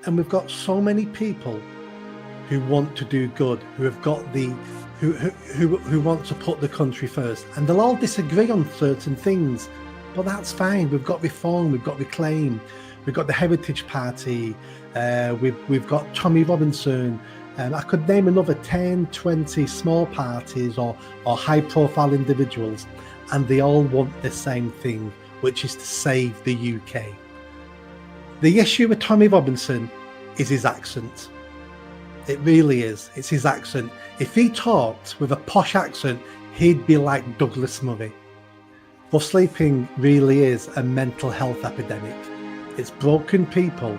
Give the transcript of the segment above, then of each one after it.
And we've got so many people who want to do good, who have got who want to put the country first, and they'll all disagree on certain things, but that's fine. We've got Reform, we've got Reclaim, we've got the Heritage Party, we've got Tommy Robinson. I could name another 10, 20 small parties or high-profile individuals, and they all want the same thing, which is to save the UK. The issue with Tommy Robinson is his accent. It really is. It's his accent. If he talked with a posh accent, he'd be like Douglas Murray. But sleeping really is a mental health epidemic. It's broken people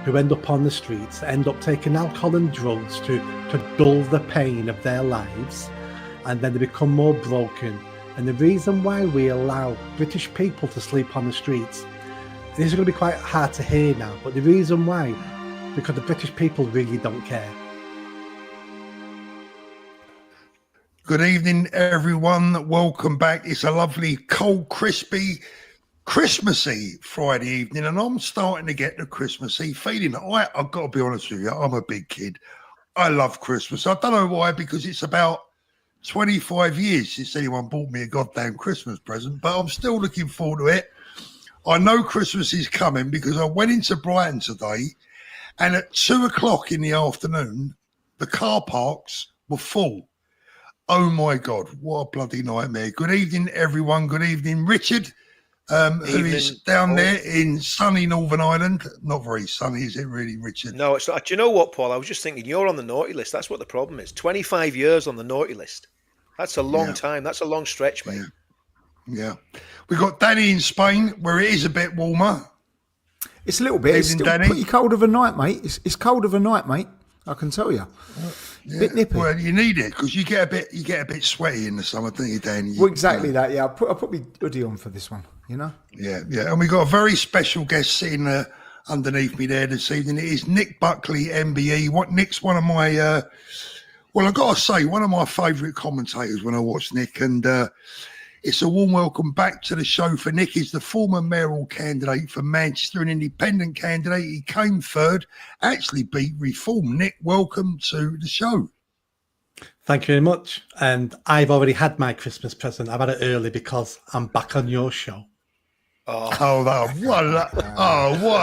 who end up on the streets, end up taking alcohol and drugs to dull the pain of their lives, and then they become more broken. And the reason why we allow British people to sleep on the streets, this is going to be quite hard to hear now, but the reason why, because the British people really don't care. Good evening, everyone. Welcome back. It's a lovely, cold, crispy, Christmassy Friday evening, and I'm starting to get the Christmassy feeling. I've got to be honest with you, I'm a big kid. I love Christmas. I don't know why, because it's about 25 years since anyone bought me a goddamn Christmas present, but I'm still looking forward to it. I know Christmas is coming because I went into Brighton today, and at 2 o'clock in the afternoon, the car parks were full. Oh my God, what a bloody nightmare. Good evening, everyone. Good evening, Richard, who is down there in sunny Northern Ireland. Not very sunny, is it really, Richard? No, it's not. Do you know what, Paul? I was just thinking, you're on the naughty list. That's what the problem is. 25 years on the naughty list. That's a long time. That's a long stretch, mate. Yeah. We've got Danny in Spain, where it is a bit warmer. It's a little bit. It's still pretty cold of a night, mate. It's cold of a night, mate. I can tell you. Yeah. Bit nippy. Well, you need it because you get a bit sweaty in the summer, don't you, Danny? Well, exactly that. Yeah, I put my hoodie on for this one. You know. Yeah. And we got a very special guest sitting underneath me there this evening. It is Nick Buckley, MBE. Nick's one of my, well, I've got to say, one of my favourite commentators when I watch Nick, and it's a warm welcome back to the show for Nick. He's the former mayoral candidate for Manchester, an independent candidate. He came third, actually beat Reform. Nick, welcome to the show. Thank you very much. And I've already had my Christmas present. I've had it early because I'm back on your show. What a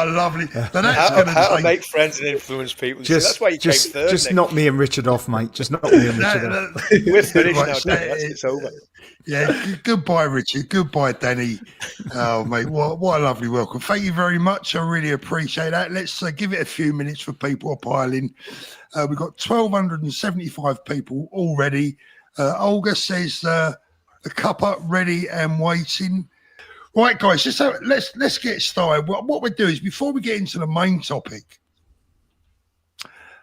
lovely. How to make friends and influence people. That's why you came third. Just knock me and Richard off, mate. Just knock me and Richard off. We're finished now, Dan. It's over. Yeah, goodbye, Richard. Goodbye, Danny. Oh, mate, what a lovely welcome. Thank you very much. I really appreciate that. Let's give it a few minutes for people to pile in. We've got 1,275 people already. Olga says the cuppa ready and waiting. Right, guys, let's get started. What we'll do is, before we get into the main topic,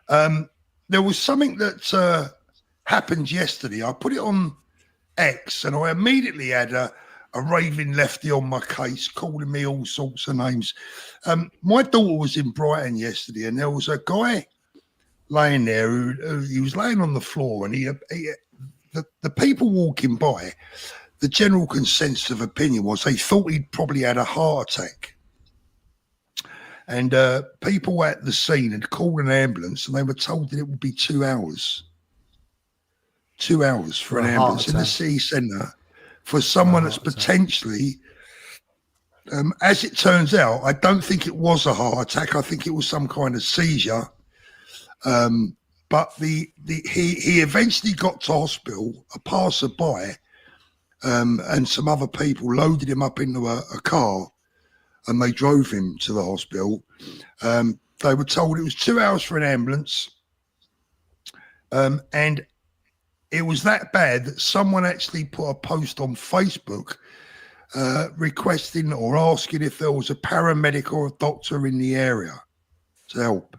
there was something that happened yesterday. I put it on X, and I immediately had a raving lefty on my case, calling me all sorts of names. My daughter was in Brighton yesterday, and there was a guy laying there who he was laying on the floor, and the people walking by, the general consensus of opinion was they thought he'd probably had a heart attack. And people at the scene had called an ambulance, and they were told that it would be 2 hours. 2 hours for an ambulance in the city centre for someone that's potentially, as it turns out, I don't think it was a heart attack. I think it was some kind of seizure. But he eventually got to hospital. A passerby and some other people loaded him up into a car, and they drove him to the hospital. They were told it was 2 hours for an ambulance, and it was that bad that someone actually put a post on Facebook requesting or asking if there was a paramedic or a doctor in the area to help.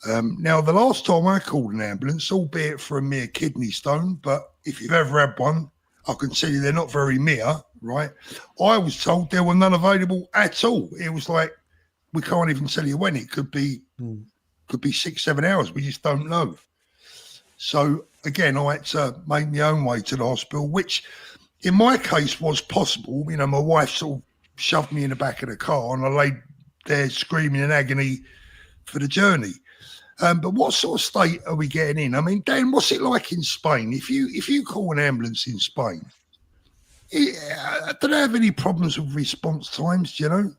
Now, the last time I called an ambulance, albeit for a mere kidney stone, but if you've ever had one, I can tell you they're not very mere, right? I was told there were none available at all. It was like, we can't even tell you when. It could be 6, 7 hours. We just don't know. So again, I had to make my own way to the hospital, which in my case was possible. You know, my wife sort of shoved me in the back of the car, and I laid there screaming in agony for the journey. But what sort of state are we getting in? I mean, Dan, what's it like in Spain? If you call an ambulance in Spain, do they have any problems with response times? Do you know?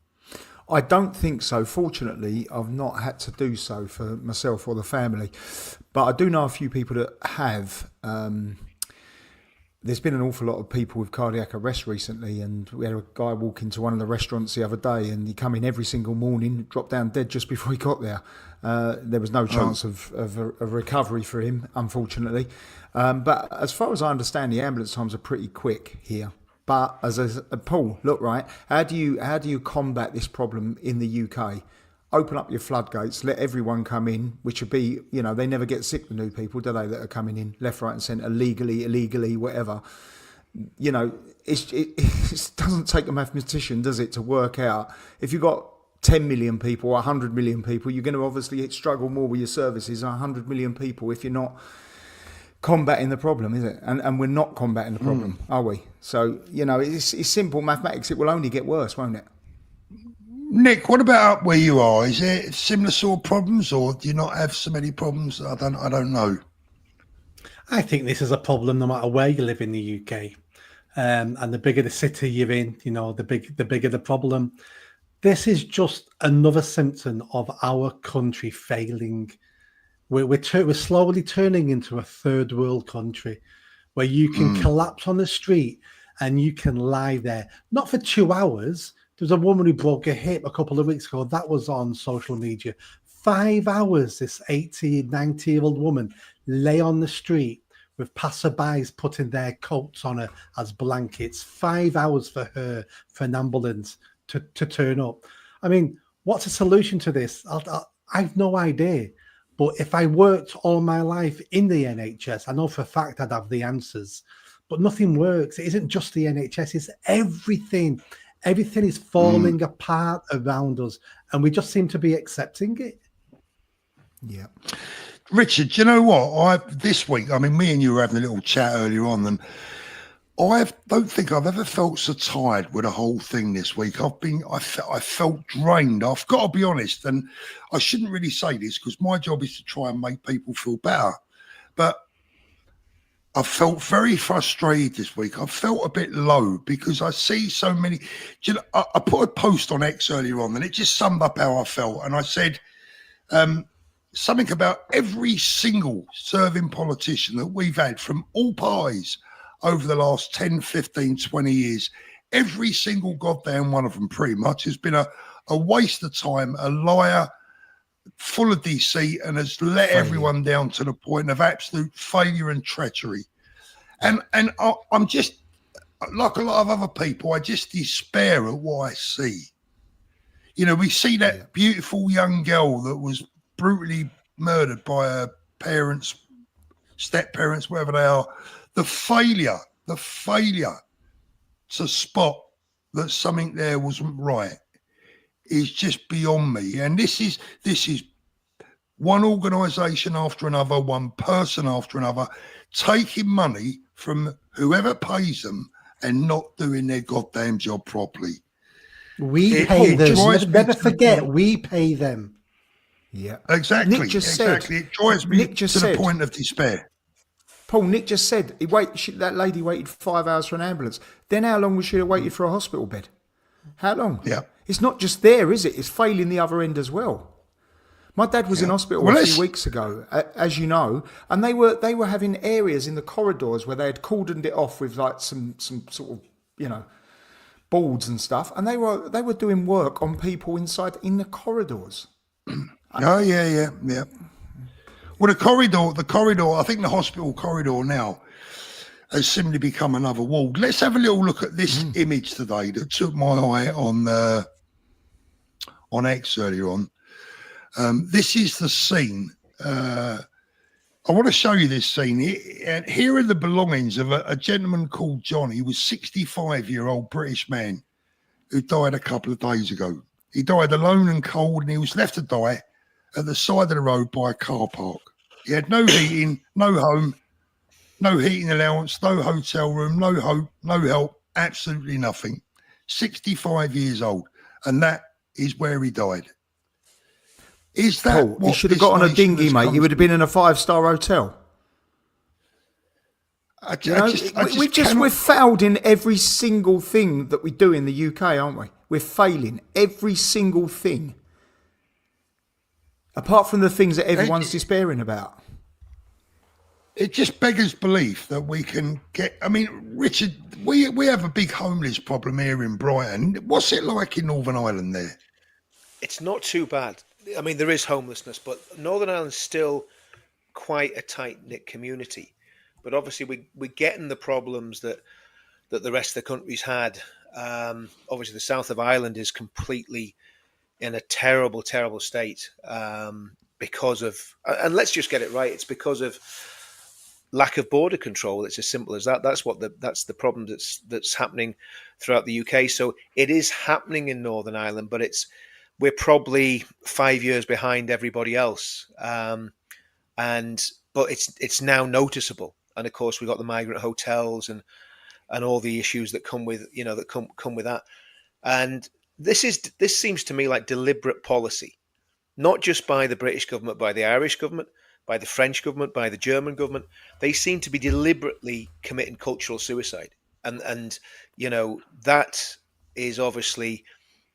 I don't think so. Fortunately, I've not had to do so for myself or the family. But I do know a few people that have. There's been an awful lot of people with cardiac arrest recently, and we had a guy walk into one of the restaurants the other day, and he come in every single morning, dropped down dead just before he got there. There was no chance of a recovery for him, unfortunately. But as far as I understand, the ambulance times are pretty quick here. But Paul, look, right, how do you combat this problem in the UK? Open up your floodgates, let everyone come in, which would be, they never get sick, the new people, do they, that are coming in left, right and centre, legally, illegally, whatever. It doesn't take a mathematician, does it, to work out if you've got 10 million people or 100 million people, you're going to obviously struggle more with your services than 100 million people if you're not combating the problem, is it? And we're not combating the problem, are we? So, it's simple mathematics. It will only get worse, won't it? Nick, what about where you are? Is there similar sort of problems, or do you not have so many problems? I don't know. I think this is a problem no matter where you live in the UK. And the bigger the city you're in, the bigger the problem. This is just another symptom of our country failing. We're slowly turning into a third world country where you can collapse on the street and you can lie there, not for 2 hours. There was a woman who broke her hip a couple of weeks ago. That was on social media. 5 hours, this 80, 90-year-old woman lay on the street with passerbys putting their coats on her as blankets. 5 hours for her, for an ambulance to turn up. I mean, what's a solution to this? I've no idea. But if I worked all my life in the NHS, I know for a fact I'd have the answers. But nothing works. It isn't just the NHS. It's everything. Everything is falling apart around us, and we just seem to be accepting it. Yeah. Richard, do you know what? This week, I mean, me and you were having a little chat earlier on, and I don't think I've ever felt so tired with the whole thing this week. I felt drained. I've got to be honest, and I shouldn't really say this because my job is to try and make people feel better. But I felt very frustrated this week. I felt a bit low because I see so many. I put a post on X earlier on, and it just summed up how I felt. And I said something about every single serving politician that we've had from all parties over the last 10, 15, 20 years. Every single goddamn one of them pretty much has been a waste of time, a liar, full of deceit, and has let everyone down to the point of absolute failure and treachery. And I'm just, like a lot of other people, I just despair at what I see. We see that beautiful young girl that was brutally murdered by her parents, step-parents, wherever they are. The failure to spot that something there wasn't right is just beyond me. And this is one organisation after another, one person after another, taking money from whoever pays them and not doing their goddamn job properly. We pay them. Never forget, we pay them. Yeah, exactly. Nick just exactly. It drives me to the point of despair. Paul, Nick just said that lady waited 5 hours for an ambulance. Then how long would she have waited for a hospital bed? How long? Yeah. It's not just there, is it? It's failing the other end as well. My dad was in hospital a few weeks ago, as you know, and they were having areas in the corridors where they had cordoned it off with like some sort of, boards and stuff, and they were doing work on people inside in the corridors. Oh yeah. Well, the corridor. I think the hospital corridor now has simply become another ward. Let's have a little look at this image today that took my eye on X earlier on. This is the scene. I want to show you this scene. Here are the belongings of a gentleman called John. He was 65-year-old British man who died a couple of days ago. He died alone and cold, and he was left to die at the side of the road by a car park. He had no heating, no home, no heating allowance, no hotel room, no hope, no help, absolutely nothing. 65 years old, and that is where he died. Is that Paul, what he should have this got on a nation dinghy, has mate. come He would have to? been in a 5-star hotel. I You know, just we're cannot. failed in every single thing that we do in the UK, aren't we? We're failing every single thing, apart from the things that everyone's despairing about. It just beggars belief that we can get. I mean, Richard, we have a big homeless problem here in Brighton. What's it like in Northern Ireland there? It's not too bad. I mean, there is homelessness, but Northern Ireland's still quite a tight-knit community. But obviously, we're getting the problems that the rest of the country's had. Obviously, the south of Ireland is completely in a terrible, terrible state because of, and let's just get it right, it's because of lack of border control. It's as simple as that. That's the problem that's happening throughout the UK. So it is happening in Northern Ireland, but we're probably 5 years behind everybody else. But it's now noticeable. And of course, we've got the migrant hotels and all the issues that come with come with that. And this seems to me like deliberate policy, not just by the British government, by the Irish government, by the French government, by the German government. They seem to be deliberately committing cultural suicide, and that is obviously,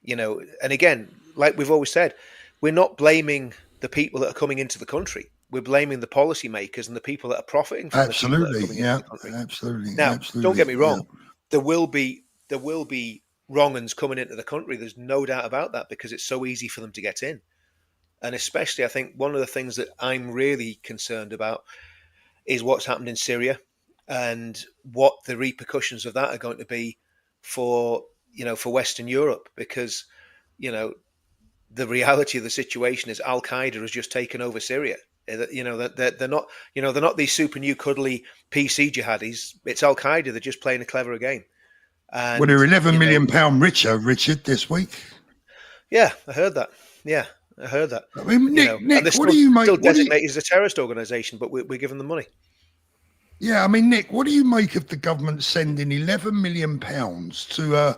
and again, like we've always said, we're not blaming the people that are coming into the country. We're blaming the policymakers and the people that are profiting from the people that are coming into the country. Absolutely. Now, Absolutely. don't get me wrong. There will be wrong uns coming into the country. There's no doubt about that, because it's so easy for them to get in. And especially, I think one of the things that I'm really concerned about is what's happened in Syria and what the repercussions of that are going to be for Western Europe, because, the reality of the situation is Al Qaeda has just taken over Syria. They're not these super new cuddly PC jihadis. It's Al Qaeda. They're just playing a cleverer game. And, they're £11 million richer, Richard, this week. Yeah, I heard that. Yeah, I heard that. I mean, Nick, and they're what do you make? Still designated as a terrorist organisation, but we're giving them money. Yeah, I mean, Nick, what do you make of the government sending £11 million to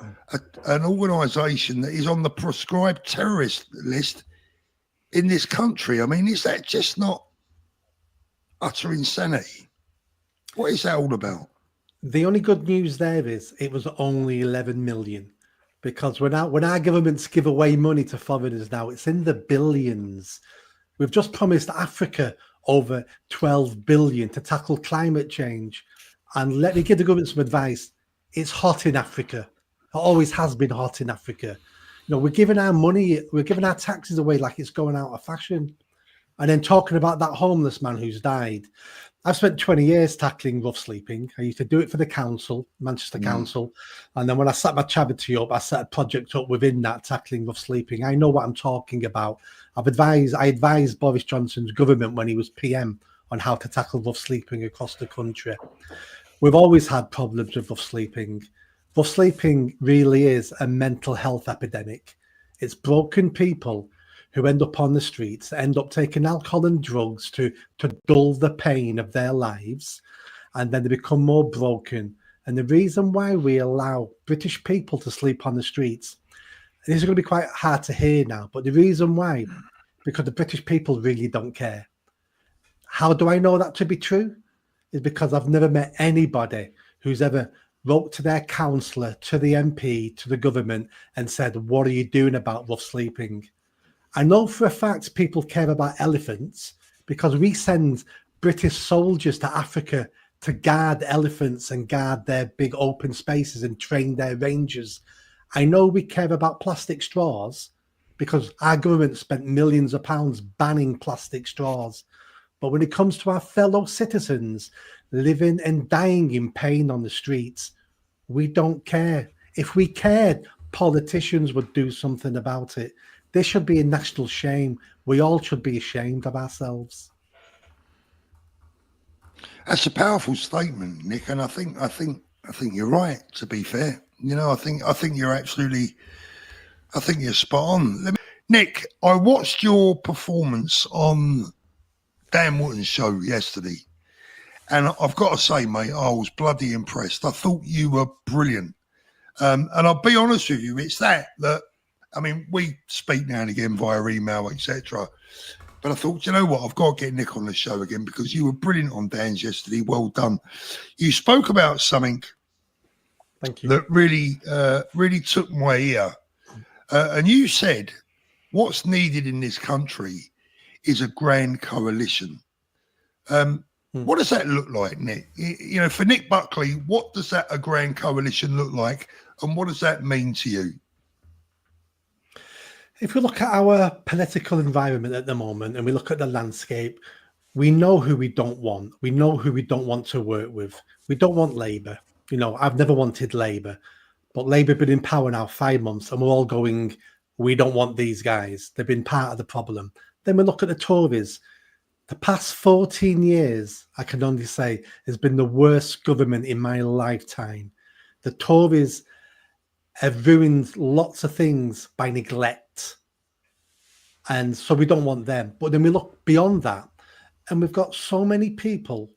an organisation that is on the proscribed terrorist list in this country? I mean, is that just not utter insanity? What is that all about? The only good news there is it was only 11 million, because when our governments give away money to foreigners now, it's in the billions. We've just promised Africa over 12 billion to tackle climate change. And let me give the government some advice. It's hot in Africa. It always has been hot in Africa. We're giving our money, we're giving our taxes away like it's going out of fashion. And then talking about that homeless man who's died. I've spent 20 years tackling rough sleeping. I used to do it for the council, Manchester Council. And then when I set my charity up, I set a project up within that, tackling rough sleeping. I know what I'm talking about. I advised Boris Johnson's government when he was PM on how to tackle rough sleeping across the country. We've always had problems with rough sleeping. Rough sleeping really is a mental health epidemic. It's broken people who end up on the streets, end up taking alcohol and drugs to dull the pain of their lives, and then they become more broken. And the reason why we allow British people to sleep on the streets, this is going to be quite hard to hear now, but the reason why, because the British people really don't care. How do I know that to be true? Is because I've never met anybody who's ever wrote to their councillor, to the MP, to the government and said, what are you doing about rough sleeping? I know for a fact people care about elephants because we send British soldiers to Africa to guard elephants and guard their big open spaces and train their rangers. I know we care about plastic straws because our government spent millions of pounds banning plastic straws. But when it comes to our fellow citizens living and dying in pain on the streets, we don't care. If we cared, politicians would do something about it. This should be a national shame. We all should be ashamed of ourselves. That's a powerful statement, Nick, and I think you're right. To be fair, I think you're absolutely. I think you're spot on. Nick, I watched your performance on Dan Wootton's show yesterday, and I've got to say, mate, I was bloody impressed. I thought you were brilliant, and I'll be honest with you, it's that I mean, we speak now and again via email, etc. But I thought, you know what, I've got to get Nick on the show again because you were brilliant on Dan's yesterday. Well done. You spoke about something Thank you. that really took my ear. And you said, what's needed in this country is a grand coalition. What does that look like, Nick? You know, for Nick Buckley, what does that a grand coalition look like? And what does that mean to you? If we look at our political environment at the moment and we look at the landscape, we know who we don't want. We know who we don't want to work with. We don't want Labour. You know, I've never wanted Labour, but Labour have been in power now 5 months and we're all going, we don't want these guys. They've been part of the problem. Then we look at the Tories. The past 14 years, I can only say, has been the worst government in my lifetime. The Tories have ruined lots of things by neglect. And so we don't want them. But then we look beyond that, and we've got so many people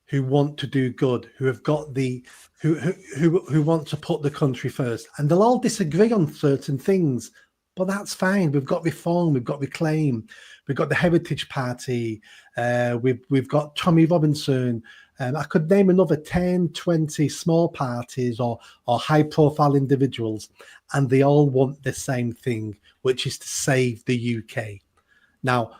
who want to do good, who have got the who want to put the country first. And they'll all disagree on certain things, but that's fine. We've got Reform, we've got Reclaim, we've got the Heritage Party, we've got Tommy Robinson. I could name another 10, 20 small parties or high-profile individuals, and they all want the same thing, which is to save the UK. Now,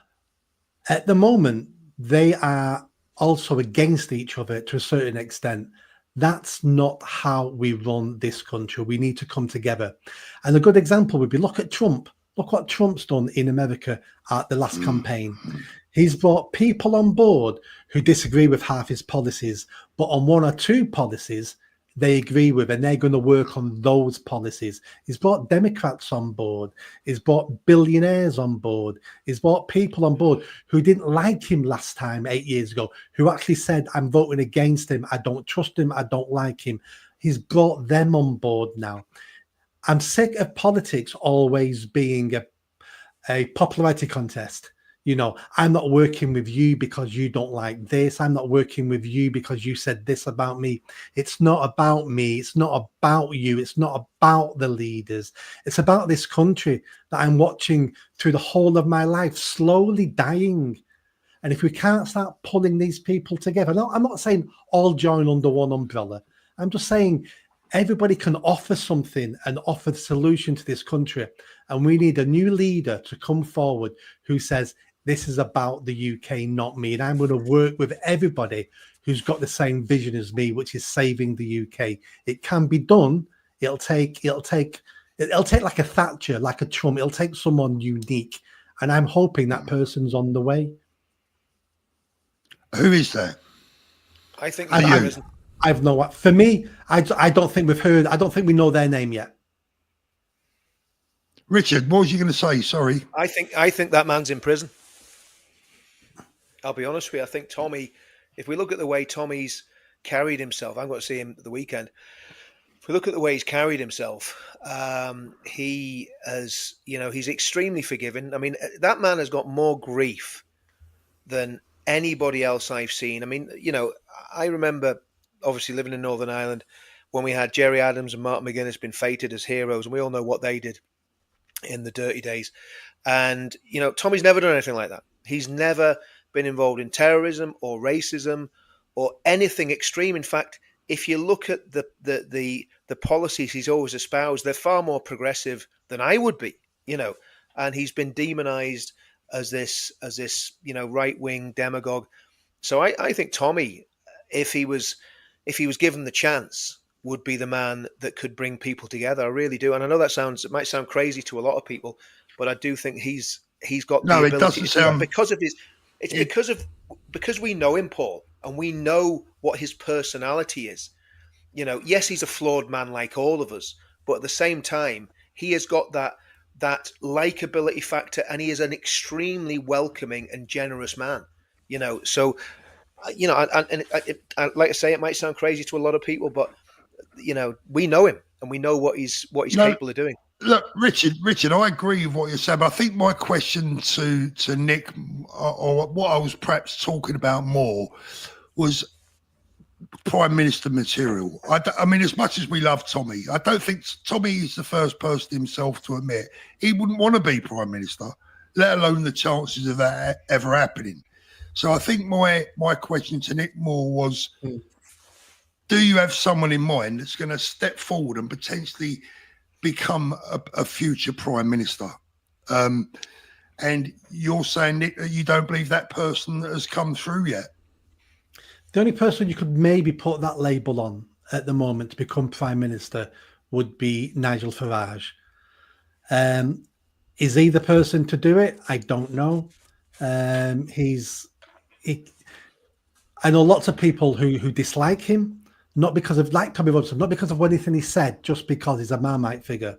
at the moment, they are also against each other to a certain extent. That's not how we run this country. We need to come together. And a good example would be, look at Trump. Look what Trump's done in America at the last campaign. He's brought people on board who disagree with half his policies, but on one or two policies they agree with, and they're going to work on those policies. He's brought Democrats on board. He's brought billionaires on board. He's brought people on board who didn't like him last time, 8 years ago, who actually said, I'm voting against him. I don't trust him. I don't like him. He's brought them on board now. I'm sick of politics always being a popularity contest. You know, I'm not working with you because you don't like this. I'm not working with you because you said this about me. It's not about me. It's not about you. It's not about the leaders. It's about this country that I'm watching through the whole of my life slowly dying. And if we can't start pulling these people together, no, I'm not saying all join under one umbrella. I'm just saying everybody can offer something and offer the solution to this country. And we need a new leader to come forward who says, this is about the UK, not me. And I'm going to work with everybody who's got the same vision as me, which is saving the UK. It can be done. It'll take like a Thatcher, like a Trump. It'll take someone unique. And I'm hoping that person's on the way. Who is that? I think I've no. For me, I don't think we've heard. I don't think we know their name yet. Richard, what was you going to say? Sorry. I think that man's in prison. I'll be honest with you. I think Tommy, if we look at the way Tommy's carried himself, I'm going to see him at the weekend. If we look at the way he's carried himself, he has, you know, he's extremely forgiving. I mean, that man has got more grief than anybody else I've seen. I mean, you know, I remember obviously living in Northern Ireland when we had Jerry Adams and Martin McGuinness been feted as heroes, and we all know what they did in the dirty days. And, you know, Tommy's never done anything like that. He's never been involved in terrorism or racism or anything extreme. In fact, if you look at the policies he's always espoused, they're far more progressive than I would be, you know, and he's been demonized as this, you know, right-wing demagogue. So I think Tommy, if he was given the chance, would be the man that could bring people together. I really do. And I know it might sound crazy to a lot of people, but I do think he's got the ability. It doesn't sound because of his. It's because we know him, Paul, and we know what his personality is. You know, yes, he's a flawed man like all of us, but at the same time, he has got that likability factor, and he is an extremely welcoming and generous man. You know, so you know, and like I say, it might sound crazy to a lot of people, but you know, we know him and we know what he's capable of doing. Look, Richard, I agree with what you're saying, but I think my question to Nick, or what I was perhaps talking about more, was prime minister material. I mean, as much as we love Tommy, I don't think Tommy is the first person himself to admit he wouldn't want to be prime minister, let alone the chances of that ever happening. So I think my question to Nick Moore was, do you have someone in mind that's going to step forward and potentially become a future prime minister? And you're saying, Nick, that you don't believe that person has come through yet? The only person you could maybe put that label on at the moment to become prime minister would be Nigel Farage. Is he the person to do it? I don't know. I know lots of people who dislike him, not because of, like Tommy Robinson, not because of anything he said, just because he's a Marmite figure.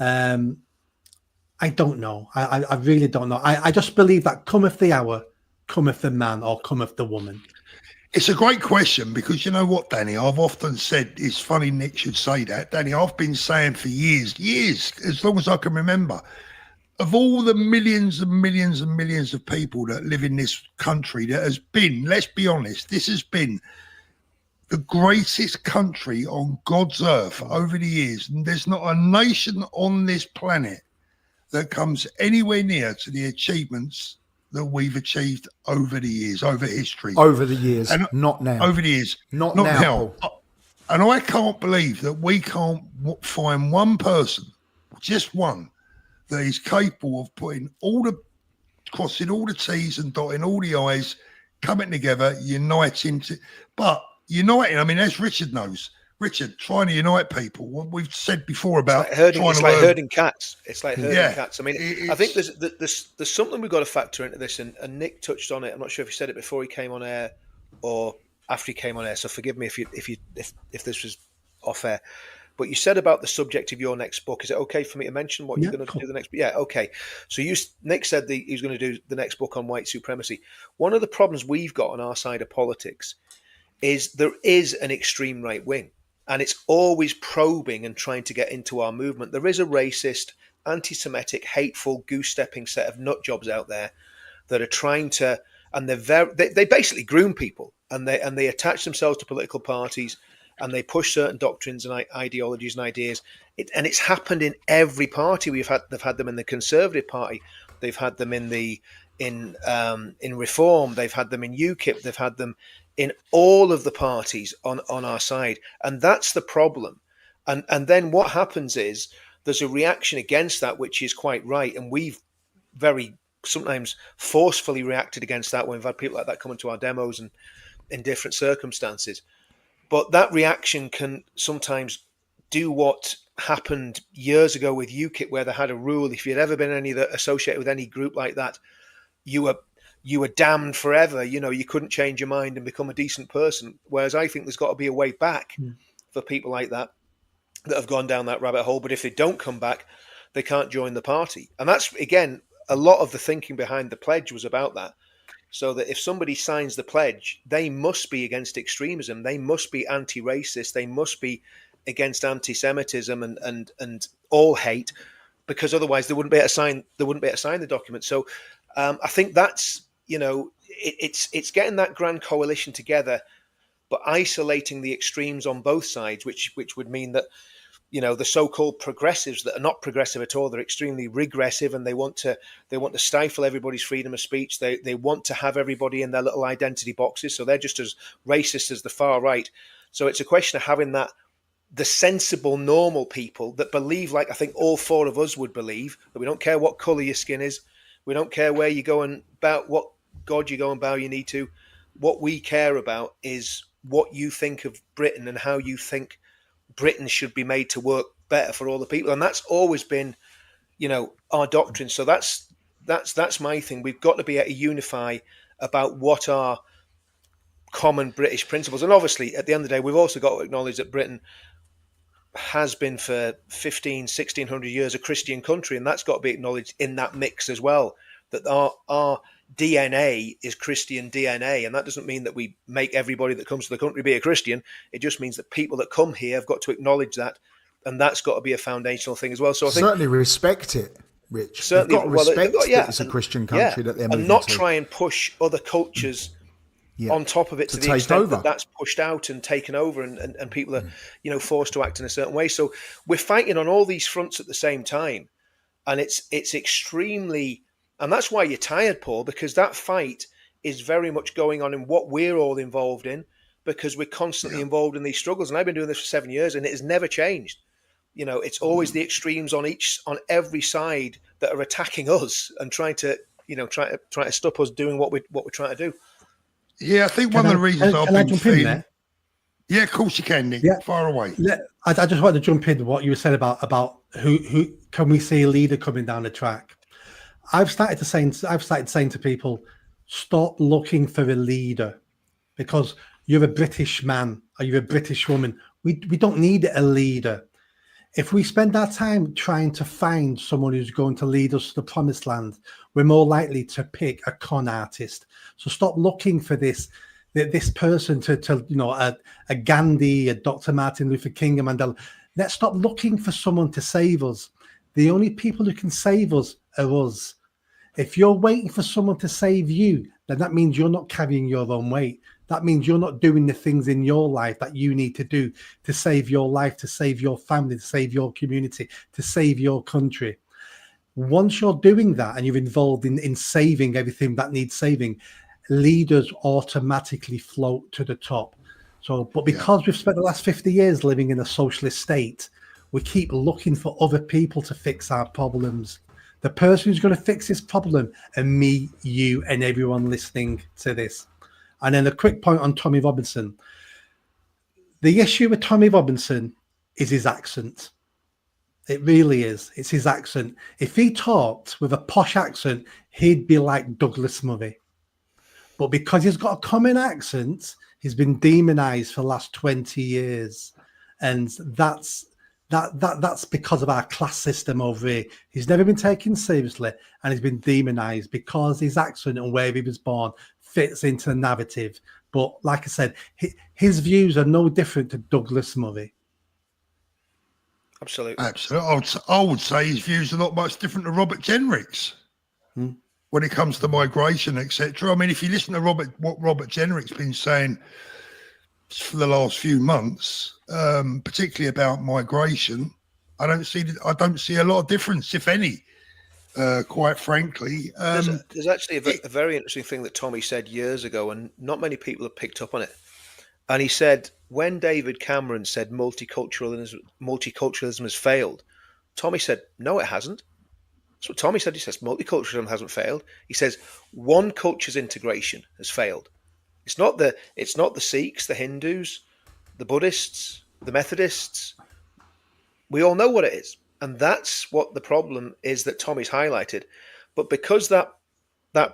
I don't know. I really don't know. I just believe that cometh the hour, cometh the man, or cometh the woman. It's a great question, because you know what, Danny? I've often said, it's funny Nick should say that. Danny, I've been saying for years, as long as I can remember, of all the millions and millions and millions of people that live in this country, that has been, let's be honest, this has been the greatest country on God's earth over the years. And there's not a nation on this planet that comes anywhere near to the achievements that we've achieved over the years, over history. Over the years, and not now. Over the years, not now. And I can't believe that we can't find one person, just one, that is capable of crossing all the T's and dotting all the I's, coming together, uniting. Uniting, I mean, as Richard knows, trying to unite people. What we've said before about it's like herding cats. It's like herding cats. I mean, I think there's something we've got to factor into this, and Nick touched on it. I'm not sure if he said it before he came on air or after he came on air. So forgive me if this was off air. But you said about the subject of your next book. Is it okay for me to mention what you're going to do the next? Yeah, okay. So Nick said he was going to do the next book on white supremacy. One of the problems we've got on our side of politics is there is an extreme right wing. And it's always probing and trying to get into our movement. There is a racist, anti-Semitic, hateful, goose-stepping set of nut jobs out there that are trying to, and they basically groom people, and they attach themselves to political parties, and they push certain doctrines and ideologies and ideas. And it's happened in every party. They've had them in the Conservative Party, they've had them in Reform, they've had them in UKIP, they've had them in all of the parties on our side. And that's the problem. And then what happens is there's a reaction against that, which is quite right. And we've very sometimes forcefully reacted against that when we've had people like that come into our demos and in different circumstances. But that reaction can sometimes do what happened years ago with UKIP, where they had a rule: if you'd ever been associated with any group like that, you were damned forever. You couldn't change your mind and become a decent person. Whereas I think there's got to be a way back for people like that have gone down that rabbit hole. But if they don't come back, they can't join the party. And that's, again, a lot of the thinking behind the pledge was about that. So that if somebody signs the pledge, they must be against extremism. They must be anti-racist. They must be against anti-Semitism and all hate, because otherwise they wouldn't be able to sign the document. So I think that's, it's getting that grand coalition together, but isolating the extremes on both sides, which would mean that, the so-called progressives that are not progressive at all, they're extremely regressive, and they want to stifle everybody's freedom of speech. They want to have everybody in their little identity boxes. So they're just as racist as the far right. So it's a question of having the sensible, normal people that believe, like I think all four of us would believe, that we don't care what colour your skin is. We don't care where you go and about what God you go and bow your knee to. What we care about is what you think of Britain and how you think Britain should be made to work better for all the people. And that's always been, our doctrine. So that's my thing. We've got to be able to unify about what are common British principles. And obviously, at the end of the day, we've also got to acknowledge that Britain has been for 1600 years a Christian country, and that's got to be acknowledged in that mix as well, that our DNA is Christian DNA, and that doesn't mean that we make everybody that comes to the country be a Christian. It just means that people that come here have got to acknowledge that, and that's got to be a foundational thing as well. So I think certainly respect it, Rich. Certainly, got to respect that it's a Christian country that they're moving and not to. try and push other cultures on top of it to the take extent over. that that's pushed out and taken over, and people are forced to act in a certain way. So we're fighting on all these fronts at the same time, and it's extremely, and that's why you're tired, Paul, because that fight is very much going on in what we're all involved in, because we're constantly involved in these struggles. And I've been doing this for 7 years, and it has never changed. It's always the extremes on every side that are attacking us and trying to stop us doing what we're trying to do. Yeah, I think one of the reasons I've been jump in there? Yeah, of course you can, Nick. Yeah. Far away. I just wanted to jump in what you said about who can we see a leader coming down the track. I've started saying to people, stop looking for a leader, because you're a British man or you're a British woman. We don't need a leader. If we spend our time trying to find someone who's going to lead us to the promised land, we're more likely to pick a con artist. So stop looking for this person to a Gandhi, a Dr. Martin Luther King, a Mandela. Let's stop looking for someone to save us. The only people who can save us are us. If you're waiting for someone to save you, then that means you're not carrying your own weight. That means you're not doing the things in your life that you need to do to save your life, to save your family, to save your community, to save your country. Once you're doing that and you're involved in saving everything that needs saving, leaders automatically float to the top. But because we've spent the last 50 years living in a socialist state, we keep looking for other people to fix our problems. The person who's going to fix this problem are me, you, and everyone listening to this. And then a quick point on Tommy Robinson. The issue with Tommy Robinson is his accent. It really is. It's his accent. If he talked with a posh accent, he'd be like Douglas Murray. But because he's got a common accent, he's been demonized for the last 20 years. And that's because of our class system over here. He's never been taken seriously, and he's been demonized because his accent and where he was born fits into the narrative. But like I said, his views are no different to Douglas Murray. Absolutely. I would say his views are not much different to Robert Jenrick's when it comes to migration, etc. I mean, if you listen to what Robert Jenrick's been saying for the last few months, particularly about migration, I don't see a lot of difference, if any. Quite frankly, there's actually a very interesting thing that Tommy said years ago, and not many people have picked up on it. And he said, when David Cameron said multiculturalism has failed, Tommy said, no, it hasn't. That's what Tommy said. He says multiculturalism hasn't failed. He says one culture's integration has failed. It's not the Sikhs, the Hindus, the Buddhists, the Methodists. We all know what it is. And that's what the problem is that Tommy's highlighted. But because that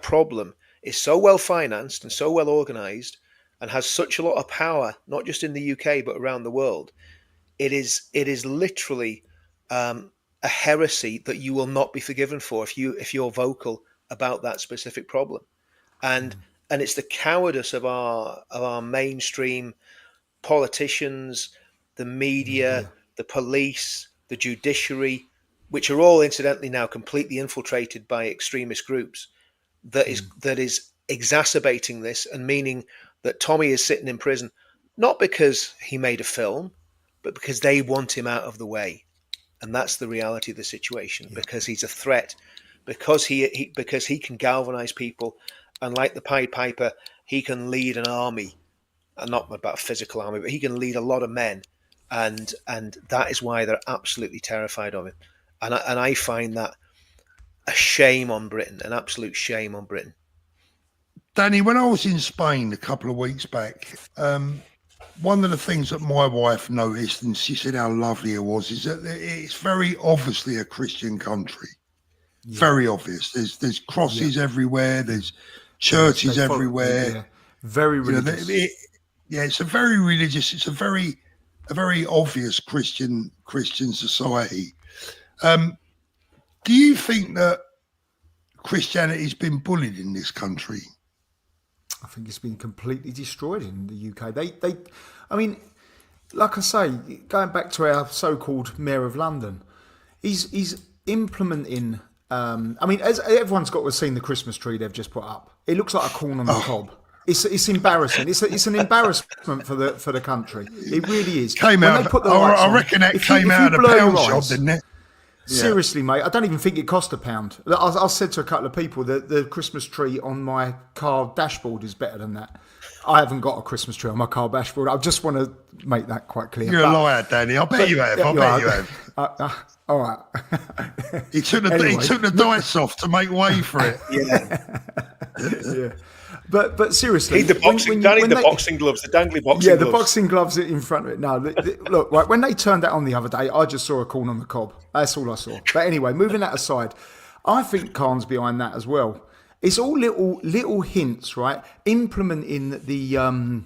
problem is so well financed and so well organized and has such a lot of power, not just in the UK, but around the world, it is literally a heresy that you will not be forgiven for if you're vocal about that specific problem. And it's the cowardice of our mainstream politicians, the media, the police, the judiciary, which are all incidentally now completely infiltrated by extremist groups, that is exacerbating this, and meaning that Tommy is sitting in prison, not because he made a film, but because they want him out of the way. And that's the reality of the situation, because he's a threat, because he can galvanize people, and like the Pied Piper, he can lead an army, and not about a physical army, but he can lead a lot of men. And that is why they're absolutely terrified of him. And I find that a shame on Britain, an absolute shame on Britain. Danny, when I was in Spain a couple of weeks back, one of the things that my wife noticed, and she said how lovely it was, is that it's very obviously a Christian country. Yeah. Very obvious. There's crosses everywhere. There's churches everywhere. Very religious. It's a very religious. It's a very obvious Christian society. Do you think that Christianity's been bullied in this country? I think it's been completely destroyed in the UK. I mean, like I say, going back to our so-called Mayor of London, he's implementing. I mean, as everyone's got to have seen the Christmas tree they've just put up. It looks like a corn on the cob. It's embarrassing. It's an embarrassment for the country. It really is. Came When out. they put the lights I on, reckon that if you came out of the blur your pound shop, eyes- didn't it? Seriously, mate, I don't even think it cost £1. I said to a couple of people that the Christmas tree on my car dashboard is better than that. I haven't got a Christmas tree on my car dashboard. I just want to make that quite clear. You're a liar, Danny. I bet you have. I bet you have. All right. He took the dice off to make way for it. Yeah. But seriously, Need the boxing, Danny, the boxing gloves, the dangly boxing yeah, gloves. the boxing gloves in front of it. No, look, right, when they turned that on the other day, I just saw a corn on the cob. That's all I saw. But anyway, moving that aside, I think Khan's behind that as well. It's all little hints, right? Implementing the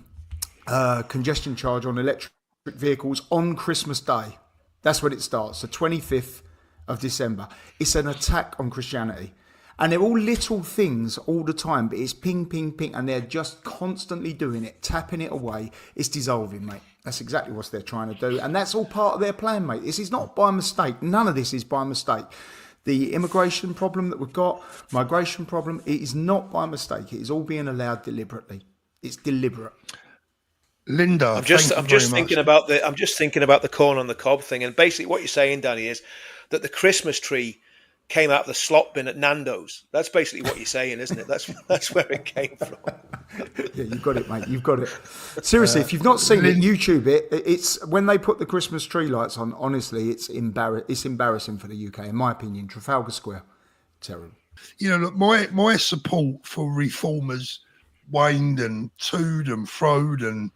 congestion charge on electric vehicles on Christmas Day. That's when it starts, the 25th of December. It's an attack on Christianity. And they're all little things all the time, but it's ping, ping, ping, and they're just constantly doing it, tapping it away. It's dissolving, mate. That's exactly what they're trying to do. And that's all part of their plan, mate. This is not by mistake. None of this is by mistake. The immigration problem that we've got, migration problem, it is not by mistake. It is all being allowed deliberately. It's deliberate. Linda, I'm just thinking about the corn on the cob thing, and basically what you're saying, Danny, is that the Christmas tree came out of the slot bin at Nando's. That's basically what you're saying, isn't it? That's where it came from. Yeah, you've got it, mate. You've got it. Seriously, if you've not seen it, YouTube it. It's when they put the Christmas tree lights on. Honestly, it's embarrassing for the UK, in my opinion. Trafalgar Square, terrible. You know, look, my support for reformers waned and toed and froed and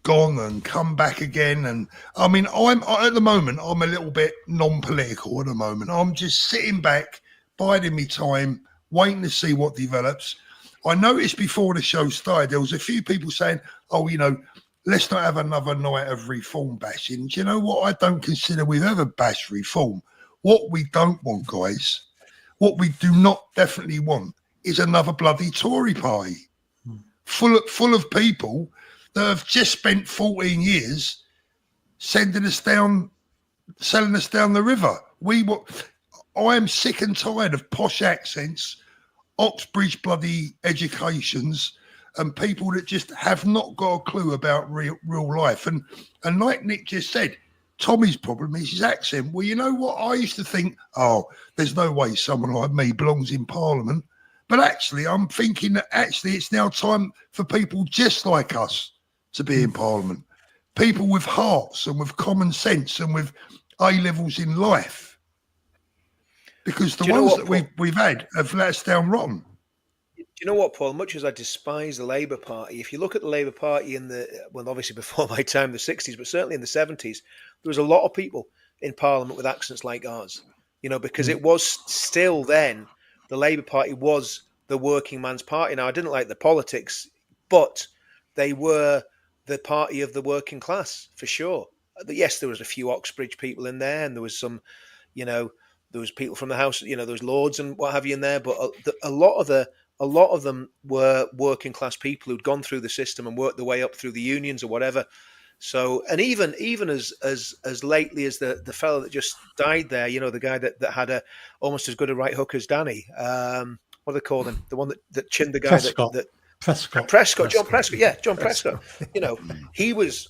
gone and come back again. And I mean, at the moment, I'm a little bit non-political at the moment. I'm just sitting back, biding my time, waiting to see what develops. I noticed before the show started, there was a few people saying, oh, you know, let's not have another night of reform bashing. Do you know what? I don't consider we've ever bashed reform. What we don't want, guys, what we do not definitely want is another bloody Tory party full of people that have just spent 14 years selling us down the river. I am sick and tired of posh accents, Oxbridge bloody educations, and people that just have not got a clue about real life. And like Nick just said, Tommy's problem is his accent. Well, you know what? I used to think, oh, there's no way someone like me belongs in Parliament. But actually, I'm thinking that actually it's now time for people just like us to be in Parliament. People with hearts and with common sense and with A-levels in life. Because the ones that we've had have let us down rotten. Do you know what, Paul? Much as I despise the Labour Party, if you look at the Labour Party obviously before my time, the 60s, but certainly in the 70s, there was a lot of people in Parliament with accents like ours, you know, because it was still then, the Labour Party was the working man's party. Now, I didn't like the politics, but they were the party of the working class, for sure. Yes, there was a few Oxbridge people in there, and there was some, you know, there was people from the House, you know, there was lords and what have you in there, but a lot of them were working class people who'd gone through the system and worked their way up through the unions or whatever. So, and even as lately as the fellow that just died there, you know, the guy that had almost as good a right hook as Danny. What do they call him? The one that chinned the guy Prescott, John Prescott. Yeah, John Prescott. You know, he was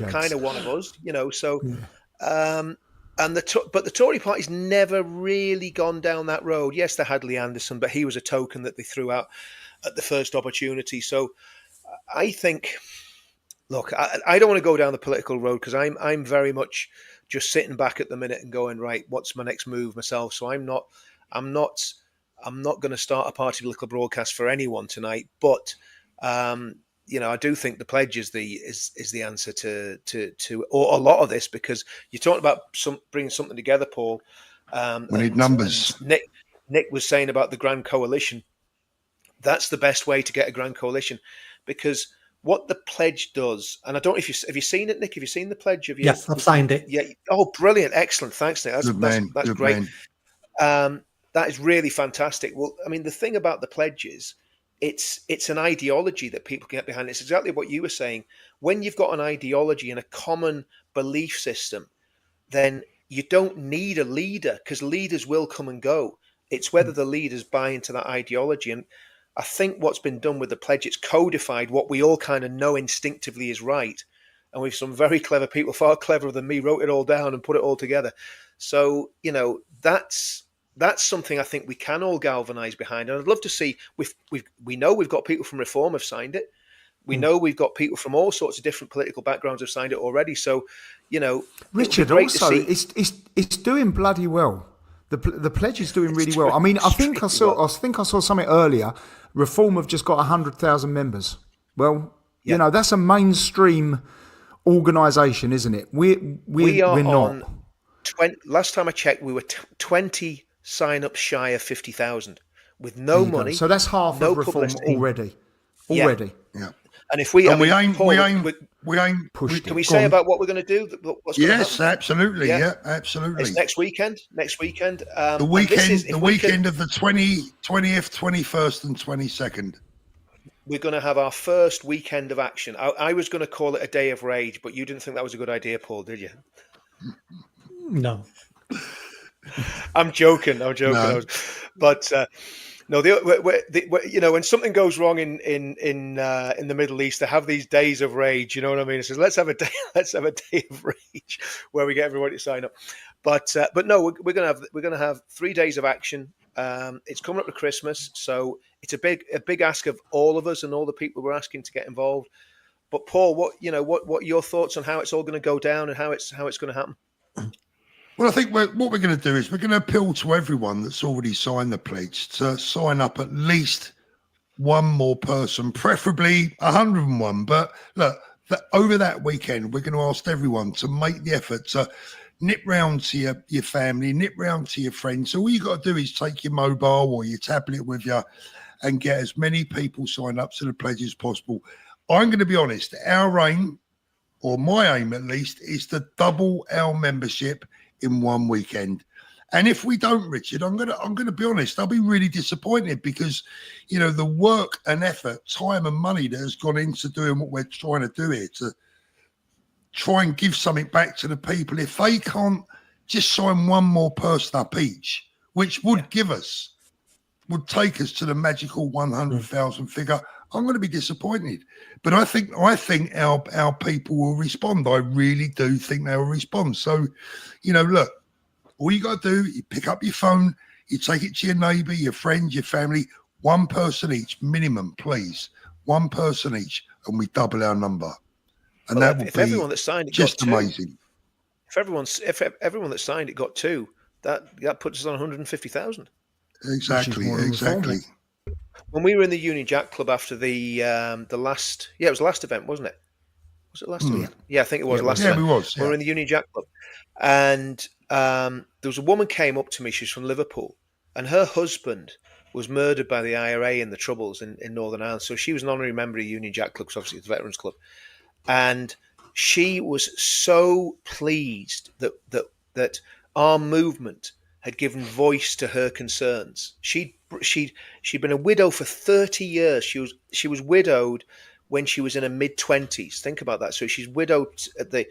kind of one of us. You know, so but the Tory party's never really gone down that road. Yes, they had Lee Anderson, but he was a token that they threw out at the first opportunity. So I think, look, I don't want to go down the political road because I'm very much just sitting back at the minute and going, right, what's my next move myself? So I'm not going to start a party political broadcast for anyone tonight, but you know, I do think the pledge is the answer to or a lot of this, because you're talking about bringing something together, Paul. We need numbers. Nick was saying about the Grand Coalition. That's the best way to get a Grand Coalition, because what the pledge does, and I don't know if have you seen it, Nick? Have you seen the pledge? Yes, I've signed it. Yeah. Oh, brilliant! Excellent. Thanks, Nick. That's great. That is really fantastic. Well, I mean, the thing about the pledge is it's an ideology that people can get behind. It's exactly what you were saying. When you've got an ideology and a common belief system, then you don't need a leader, because leaders will come and go. It's whether the leaders buy into that ideology. And I think what's been done with the pledge, it's codified what we all kind of know instinctively is right. And we've some very clever people, far cleverer than me, wrote it all down and put it all together. So, that's something I think we can all galvanise behind. And I'd love to see, we know we've got people from Reform have signed it. We know we've got people from all sorts of different political backgrounds have signed it already. So, Richard, also, it's doing bloody well. The pledge is doing really well. I mean, I think I saw something earlier. Reform have just got 100,000 members. Well, that's a mainstream organisation, isn't it? We're not. Last time I checked, we were 20 sign-ups shy of 50,000 with no money. So that's half of Reform already. Yeah. And if we, we aim. Can we say about what we're going to do? Yes, absolutely. Yeah, absolutely. It's next weekend. The weekend of the 20th, 21st, and 22nd. We're going to have our first weekend of action. I was going to call it a day of rage, but you didn't think that was a good idea, Paul, did you? No. I'm joking. No. But no, when something goes wrong in the Middle East, they have these days of rage. You know what I mean? It says let's have a day of rage where we get everybody to sign up. But no, we're gonna have 3 days of action. It's coming up to Christmas, so it's a big ask of all of us and all the people we're asking to get involved. But Paul, what are your thoughts on how it's all going to go down and how it's going to happen? Well, I think what we're going to do is we're going to appeal to everyone that's already signed the pledge to sign up at least one more person, preferably 101. But look, over that weekend, we're going to ask everyone to make the effort to nip round to your family, nip round to your friends. So all you got to do is take your mobile or your tablet with you and get as many people signed up to the pledge as possible. I'm going to be honest, our aim, or my aim at least, is to double our membership in one weekend. And if we don't, Richard, I'm gonna be honest, I'll be really disappointed because the work and effort, time and money that has gone into doing what we're trying to do here to try and give something back to the people, if they can't just sign one more person up each, which would would take us to the magical 100,000 figure, I'm going to be disappointed. But I think our people will respond. I really do think they will respond. So, look, all you got to do, you pick up your phone, you take it to your neighbour, your friend, your family, one person each, minimum, please. One person each, and we double our number. And that would be everyone that signed it just amazing. If everyone that signed it got 2, that puts us on 150,000. Exactly. When we were in the Union Jack Club after the last, it was the last event, wasn't it? Was it last event? Yeah, I think it was the last event. Yeah, we was. Yeah. We were in the Union Jack Club. And there was a woman came up to me, she's from Liverpool, and her husband was murdered by the IRA in the Troubles in Northern Ireland. So she was an honorary member of Union Jack Club, because obviously it's a Veterans Club. And she was so pleased that our movement had given voice to her concerns. She'd been a widow for 30 years. She was widowed when she was in her mid-20s. Think about that. So she's widowed at the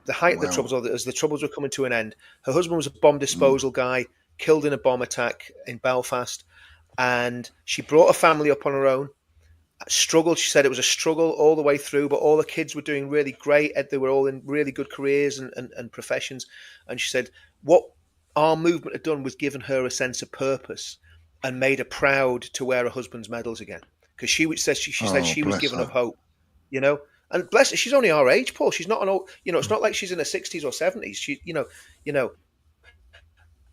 height of the Troubles, or as the Troubles were coming to an end. Her husband was a bomb disposal guy, killed in a bomb attack in Belfast, and she brought a family up on her own. Struggled. She said it was a struggle all the way through, but all the kids were doing really great. They were all in really good careers and professions. And she said what our movement had done was given her a sense of purpose and made her proud to wear her husband's medals again. Because she said she was given up hope, And bless her, she's only our age, Paul. She's not an old, it's not like she's in her 60s or 70s. She,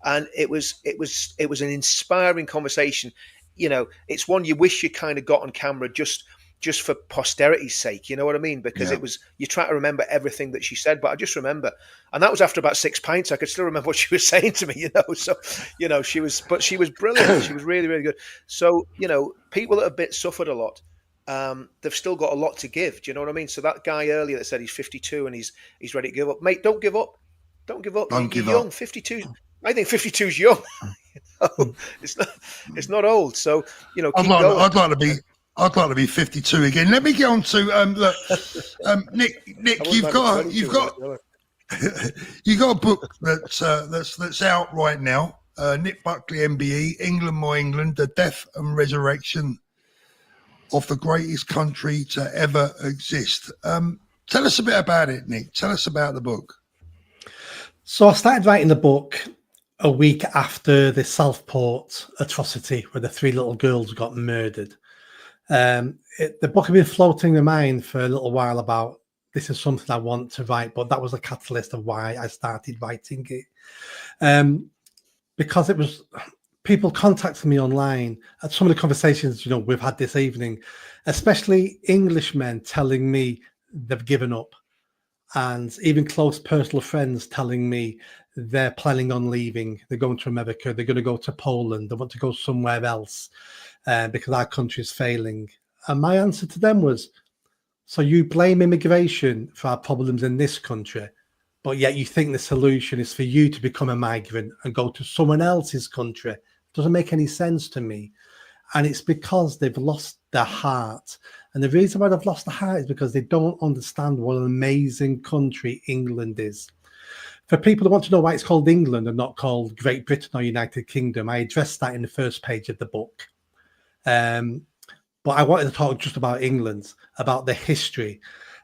and it was an inspiring conversation. It's one you wish you kind of got on camera just for posterity's sake. You know what I mean? Because it was, you try to remember everything that she said, but I just remember, and that was after about 6 pints. I could still remember what she was saying to me, So, she was brilliant. She was really, really good. So, people that have suffered a lot, they've still got a lot to give. Do you know what I mean? So that guy earlier that said he's 52 and he's ready to give up, mate, don't give up. Don't give up. You're young. 52. I think 52 is young. It's not old. So, keep going. I'd like to be 52 again. Let me get on to Nick. You've got a book that's out right now. Nick Buckley, MBE, England, My England: The Death and Resurrection of the greatest country to ever exist. Tell us a bit about it, Nick. Tell us about the book. So I started writing the book a week after the Southport atrocity where the 3 little girls got murdered. The book had been floating in my mind for a little while about this is something I want to write, but that was a catalyst of why I started writing it. Because it was people contacting me online at some of the conversations, we've had this evening, especially Englishmen telling me they've given up, and even close personal friends telling me they're planning on leaving. They're going to America. They're going to go to Poland. They want to go somewhere else because our country is failing. And my answer to them was, so you blame immigration for our problems in this country, but yet you think the solution is for you to become a migrant and go to someone else's country. It doesn't make any sense to me. And it's because they've lost their heart. And the reason why they've lost their heart is because they don't understand what an amazing country England is. For people who want to know why it's called England and not called Great Britain or United Kingdom, I addressed that in the first page of the book. But I wanted to talk just about England, about the history.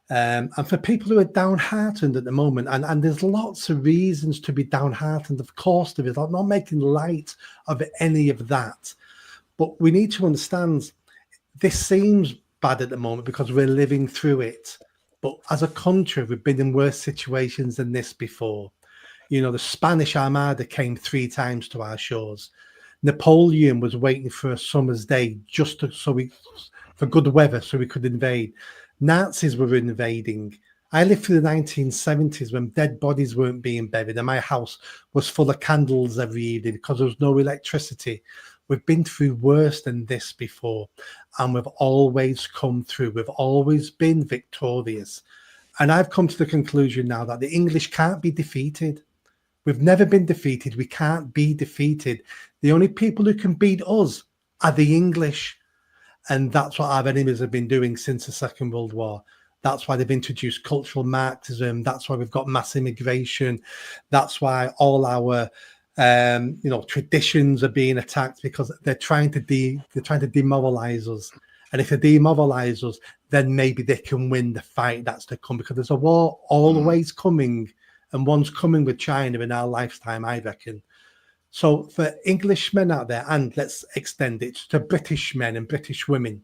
And for people who are downhearted at the moment, and there's lots of reasons to be downhearted, of course there is. I'm not making light of any of that. But we need to understand this seems bad at the moment because we're living through it. But as a country, we've been in worse situations than this before. The Spanish Armada came 3 times to our shores. Napoleon was waiting for a summer's day for good weather so we could invade. Nazis were invading. I lived through the 1970s when dead bodies weren't being buried and my house was full of candles every evening because there was no electricity. We've been through worse than this before, and we've always come through. We've always been victorious. And I've come to the conclusion now that the English can't be defeated. We've never been defeated. We can't be defeated. The only people who can beat us are the English. And that's what our enemies have been doing since the Second World War. That's why they've introduced cultural Marxism. That's why we've got mass immigration. That's why all our traditions are being attacked, because they're trying to demoralize us. And if they demoralize us, then maybe they can win the fight that's to come, because there's a war always coming, and one's coming with China in our lifetime, I reckon. So for Englishmen out there, and let's extend it to British men and British women,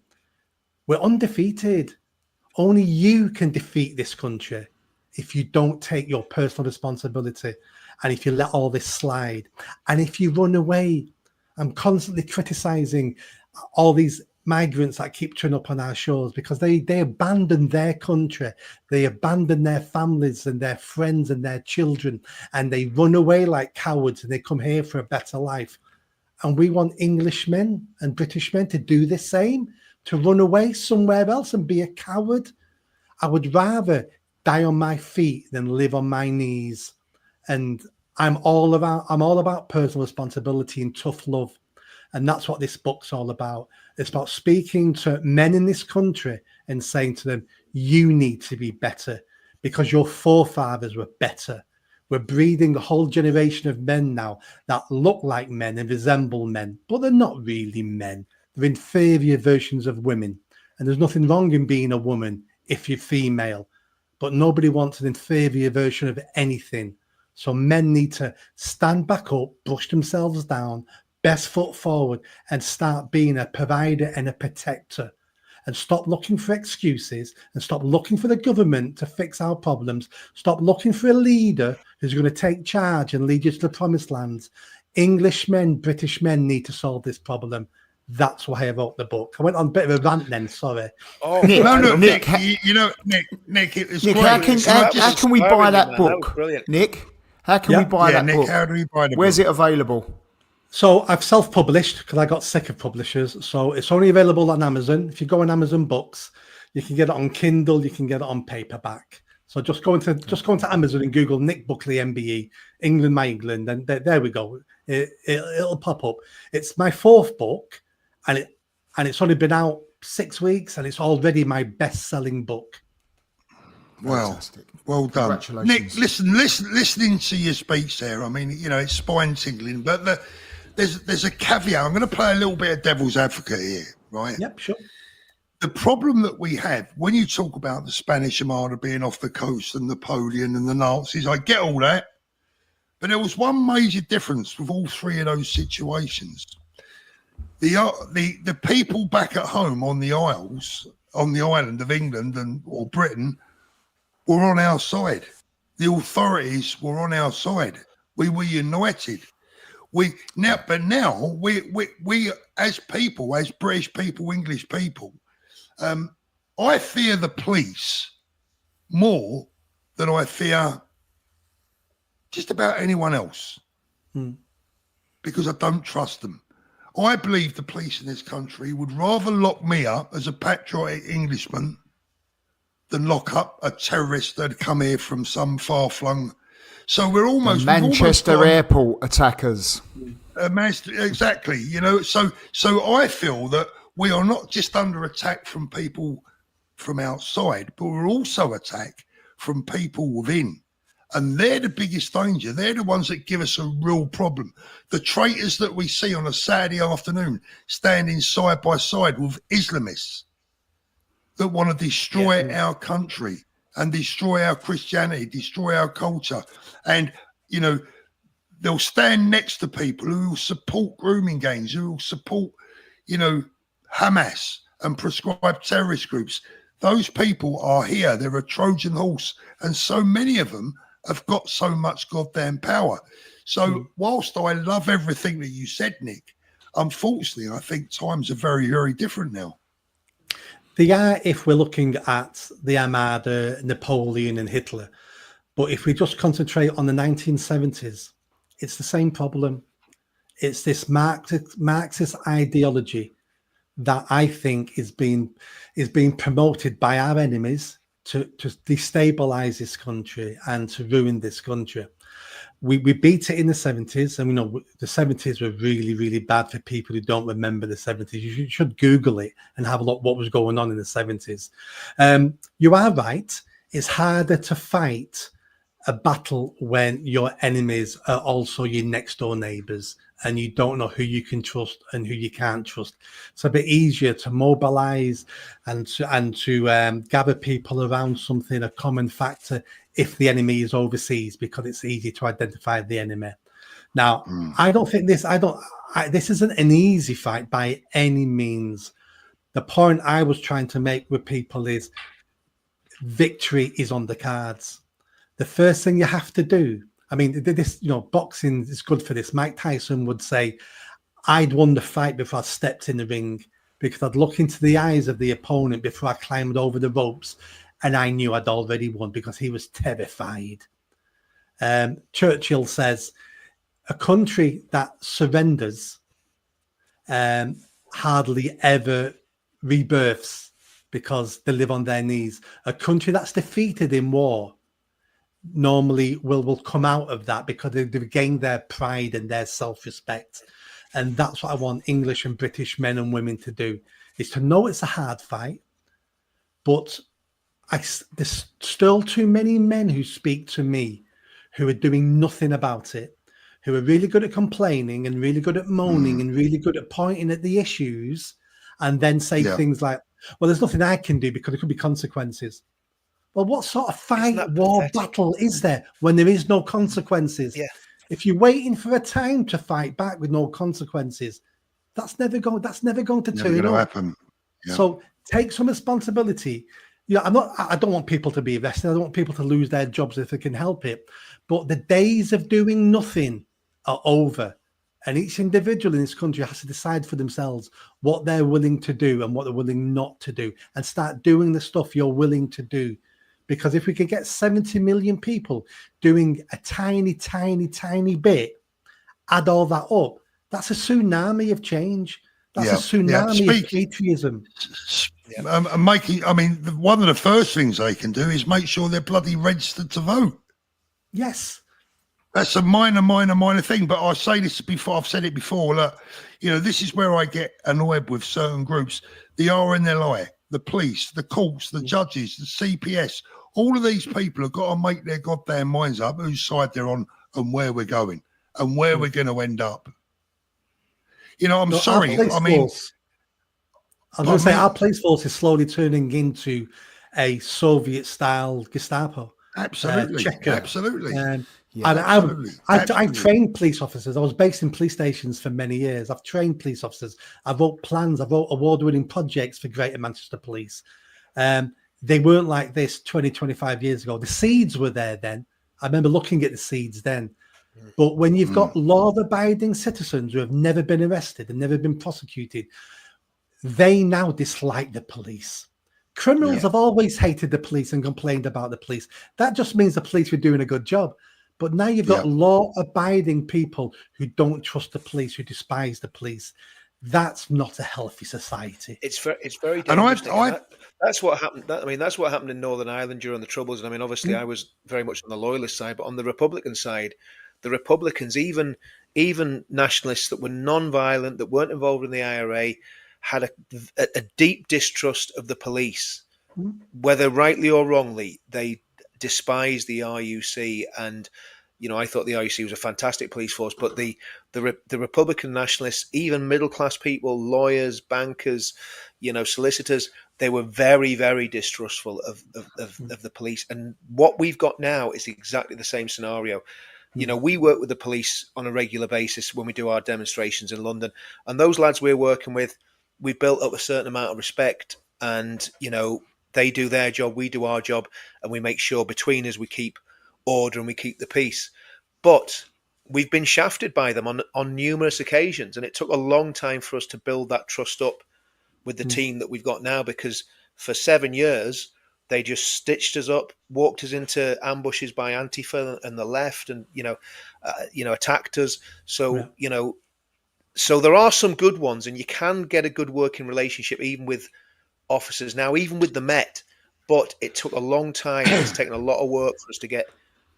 we're undefeated. Only you can defeat this country if you don't take your personal responsibility, and if you let all this slide, and if you run away. I'm constantly criticizing all these migrants that keep turning up on our shores because they abandon their country, they abandon their families and their friends and their children, and they run away like cowards, and they come here for a better life. And we want Englishmen and British men to do the same, to run away somewhere else and be a coward. I would rather die on my feet than live on my knees. And I'm all about personal responsibility and tough love. And that's what this book's all about. It's about speaking to men in this country and saying to them, you need to be better because your forefathers were better. We're breeding a whole generation of men now that look like men and resemble men, but they're not really men. They're inferior versions of women. And there's nothing wrong in being a woman if you're female, but nobody wants an inferior version of anything. So men need to stand back up, brush themselves down, best foot forward, and start being a provider and a protector, and stop looking for excuses, and stop looking for the government to fix our problems. Stop looking for a leader who's going to take charge and lead you to the promised lands. Englishmen, British men need to solve this problem. That's why I wrote the book. I went on a bit of a rant then, sorry. Oh, Nick, Nick, it was Nick, great. how can we buy that book? Nick, how can we buy that book? How do we buy the book? Where's it available? So I've self-published because I got sick of publishers. So it's only available on Amazon. If you go on Amazon Books, you can get it on Kindle, you can get it on paperback. So just go into Amazon and Google Nick Buckley MBE, England, My England, and there we go. It'll pop up. It's my 4th book, and it's only been out 6 weeks, and it's already my best-selling book. Well done, Nick. Listening to your speech there, I mean, it's spine-tingling, but there's a caveat. I'm going to play a little bit of devil's advocate here, right? Yep, sure. the problem that we have when you talk about the Spanish Armada being off the coast and Napoleon and the Nazis, I get all that. But there was one major difference with all three of those situations. The people back at home on the Isles, on the island of England or Britain, were on our side. The authorities were on our side. We were united. Now we as people, as British people, English people, I fear the police more than I fear just about anyone else, because I don't trust them. I believe the police in this country would rather lock me up as a patriotic Englishman than lock up a terrorist that had come here from some far-flung. So we're almost Manchester airport attackers. Exactly. So I feel that we are not just under attack from people from outside, but we're also attacked from people within. And they're the biggest danger. They're the ones that give us a real problem. The traitors that we see on a Saturday afternoon standing side by side with Islamists that want to destroy our country and destroy our Christianity, destroy our culture. And, they'll stand next to people who will support grooming gangs, who will support, Hamas and proscribed terrorist groups. Those people are here. They're a Trojan horse. And so many of them have got so much goddamn power. So whilst I love everything that you said, Nick, unfortunately, I think times are very, very different now. They are if we're looking at the Armada, Napoleon and Hitler. But if we just concentrate on the 1970s, it's the same problem. It's this Marxist ideology that I think is being promoted by our enemies to destabilize this country and to ruin this country. We beat it in the 70s, and we know the 70s were really, really bad for people who don't remember the 70s. You should Google it and have a look what was going on in the 70s. You are right. It's harder to fight a battle when your enemies are also your next door neighbors and you don't know who you can trust and who you can't trust. It's a bit easier to mobilize and to gather people around something, a common factor, if the enemy is overseas, because it's easy to identify the enemy. Now, I don't think this isn't an easy fight by any means. The point I was trying to make with people is victory is on the cards. The first thing you have to do, I mean, this, boxing is good for this. Mike Tyson would say, I'd won the fight before I stepped in the ring because I'd look into the eyes of the opponent before I climbed over the ropes, and I knew I'd already won because he was terrified. Churchill says, a country that surrenders hardly ever rebirths because they live on their knees. A country that's defeated in war normally will come out of that because they've gained their pride and their self-respect. And that's what I want English and British men and women to do, is to know it's a hard fight, but there's still too many men who speak to me who are doing nothing about it, who are really good at complaining and really good at moaning and really good at pointing at the issues and then say things like, well, there's nothing I can do because there could be consequences. Well, what sort of fight, war, battle is there when there is no consequences? Yeah. If you're waiting for a time to fight back with no consequences, that's never going to turn up. Happen. Yeah. So take some responsibility. I don't want people to be arrested. I don't want people to lose their jobs if they can help it. But the days of doing nothing are over. And each individual in this country has to decide for themselves what they're willing to do and what they're willing not to do, and start doing the stuff you're willing to do. Because if we could get 70 million people doing a tiny, tiny, tiny bit, add all that up, that's a tsunami of change. That's a tsunami of patriotism. One of the first things they can do is make sure they're bloody registered to vote. Yes. That's a minor thing. But I say this before, I've said it before, look, this is where I get annoyed with certain groups. The RNLI, the police, the courts, the judges, the CPS, all of these people have got to make their goddamn minds up whose side they're on and where we're going and where we're going to end up. I'm sorry. I was going to say Pardon me? our police force is slowly turning into a Soviet-style Gestapo. Absolutely, checker. absolutely, And absolutely, I absolutely. trained police officers. I was based in police stations for many years. I've trained police officers. I wrote plans. I wrote award-winning projects for Greater Manchester Police. They weren't like this 20, 25 years ago. The seeds were there then. I remember looking at the seeds then. But when you've got law-abiding citizens who have never been arrested and never been prosecuted, they now dislike the police. Criminals have always hated the police and complained about the police. That just means the police were doing a good job. But now you've got law-abiding people who don't trust the police, who despise the police. That's not a healthy society. It's very And dangerous. That's what happened. That's what happened in Northern Ireland during the Troubles. And I mean, obviously, I was very much on the loyalist side, but on the Republican side, the Republicans, even nationalists that were non-violent, that weren't involved in the IRA, had a deep distrust of the police, whether rightly or wrongly. They despised the RUC, and I thought the RUC was a fantastic police force. But the Republican nationalists, even middle class people, lawyers, bankers, solicitors, they were very, very distrustful of the police. And what we've got now is exactly the same scenario. We work with the police on a regular basis when we do our demonstrations in London, and those lads we're working with, we've built up a certain amount of respect, and they do their job, we do our job, and we make sure between us we keep order and we keep the peace. But we've been shafted by them on numerous occasions, and it took a long time for us to build that trust up with the team that we've got now, because for 7 years they just stitched us up, walked us into ambushes by Antifa and the left, and attacked us. So so there are some good ones, and you can get a good working relationship even with officers now, even with the Met. But it took a long time. It's taken a lot of work for us to get,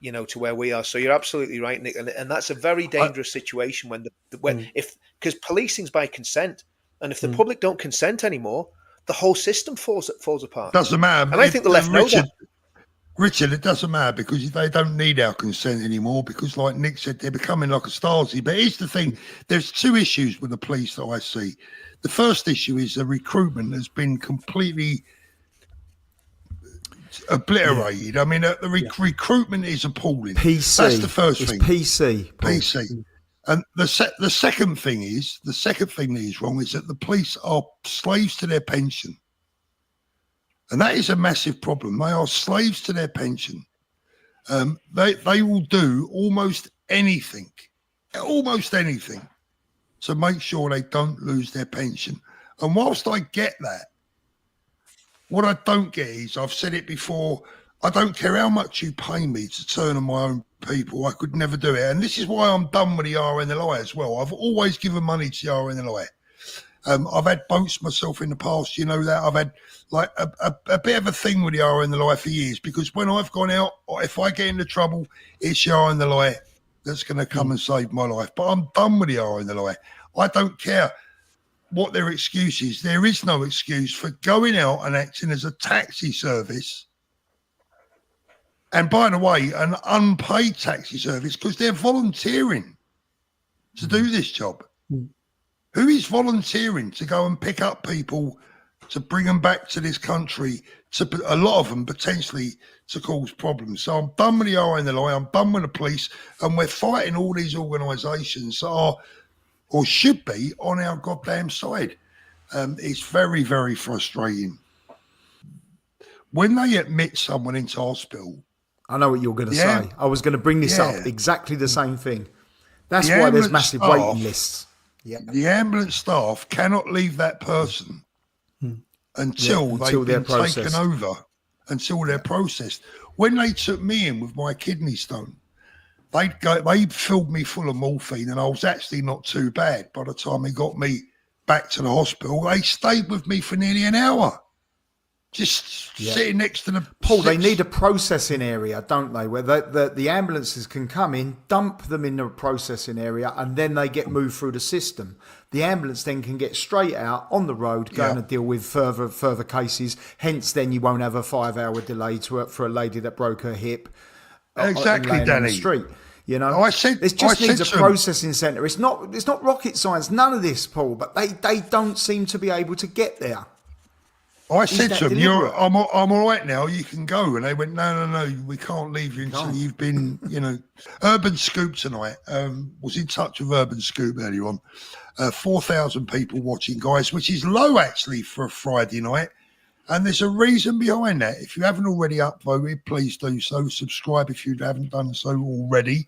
to where we are. So you're absolutely right, Nick, and that's a very dangerous situation because policing's by consent, and if the public don't consent anymore, the whole system falls apart. Doesn't matter. And I think the left know that. Richard, it doesn't matter, because they don't need our consent anymore, because like Nick said, they're becoming like a Stasi. But here's the thing. There's two issues with the police that I see. The first issue is the recruitment has been completely obliterated. I mean, the recruitment is appalling. PC. That's the first thing. PC. Paul. PC. And the second thing that is wrong is that the police are slaves to their pension. And that is a massive problem. They are slaves to their pension. They will do almost anything to make sure they don't lose their pension. And whilst I get that, what I don't get is, I've said it before, I don't care how much you pay me to turn on my own people. I could never do it. And this is why I'm done with the RNLI as well. I've always given money to the RNLI. I've had boats myself in the past, that. I've had like a bit of a thing with the RNLI for years, because when I've gone out, if I get into trouble, it's the RNLI that's going to come and save my life. But I'm done with the RNLI. I don't care what their excuse is. There is no excuse for going out and acting as a taxi service. And by the way, an unpaid taxi service, because they're volunteering to do this job. Who is volunteering to go and pick up people to bring them back to this country, a lot of them potentially to cause problems? So I'm done with the RNLI, I'm done with the police, and we're fighting all these organisations that are, or should be, on our goddamn side. It's very, very frustrating. When they admit someone into hospital... I know what you're going to say. I was going to bring this up, exactly the same thing. That's why there's massive waiting lists. Yeah. The ambulance staff cannot leave that person until they've been taken over, until they're processed. When they took me in with my kidney stone, they filled me full of morphine, and I was actually not too bad. By the time they got me back to the hospital, they stayed with me for nearly an hour, just sitting next to the... Paul, they need a processing area, don't they, where the ambulances can come in, dump them in the processing area, and then they get moved through the system. The ambulance then can get straight out on the road, going to deal with further cases. Hence, then you won't have a 5-hour delay for a lady that broke her hip. Exactly, Danny. On the street. You know, I said- it just I needs a said to 'em- processing centre. It's not rocket science. None of this, Paul. But they don't seem to be able to get there. I said that to them, deliberate? I'm all right now, you can go. And they went, no, we can't leave you until you've been, Urban Scoop tonight. Was in touch with Urban Scoop earlier on. 4,000 people watching, guys, which is low actually for a Friday night. And there's a reason behind that. If you haven't already upvoted, please do so. Subscribe if you haven't done so already.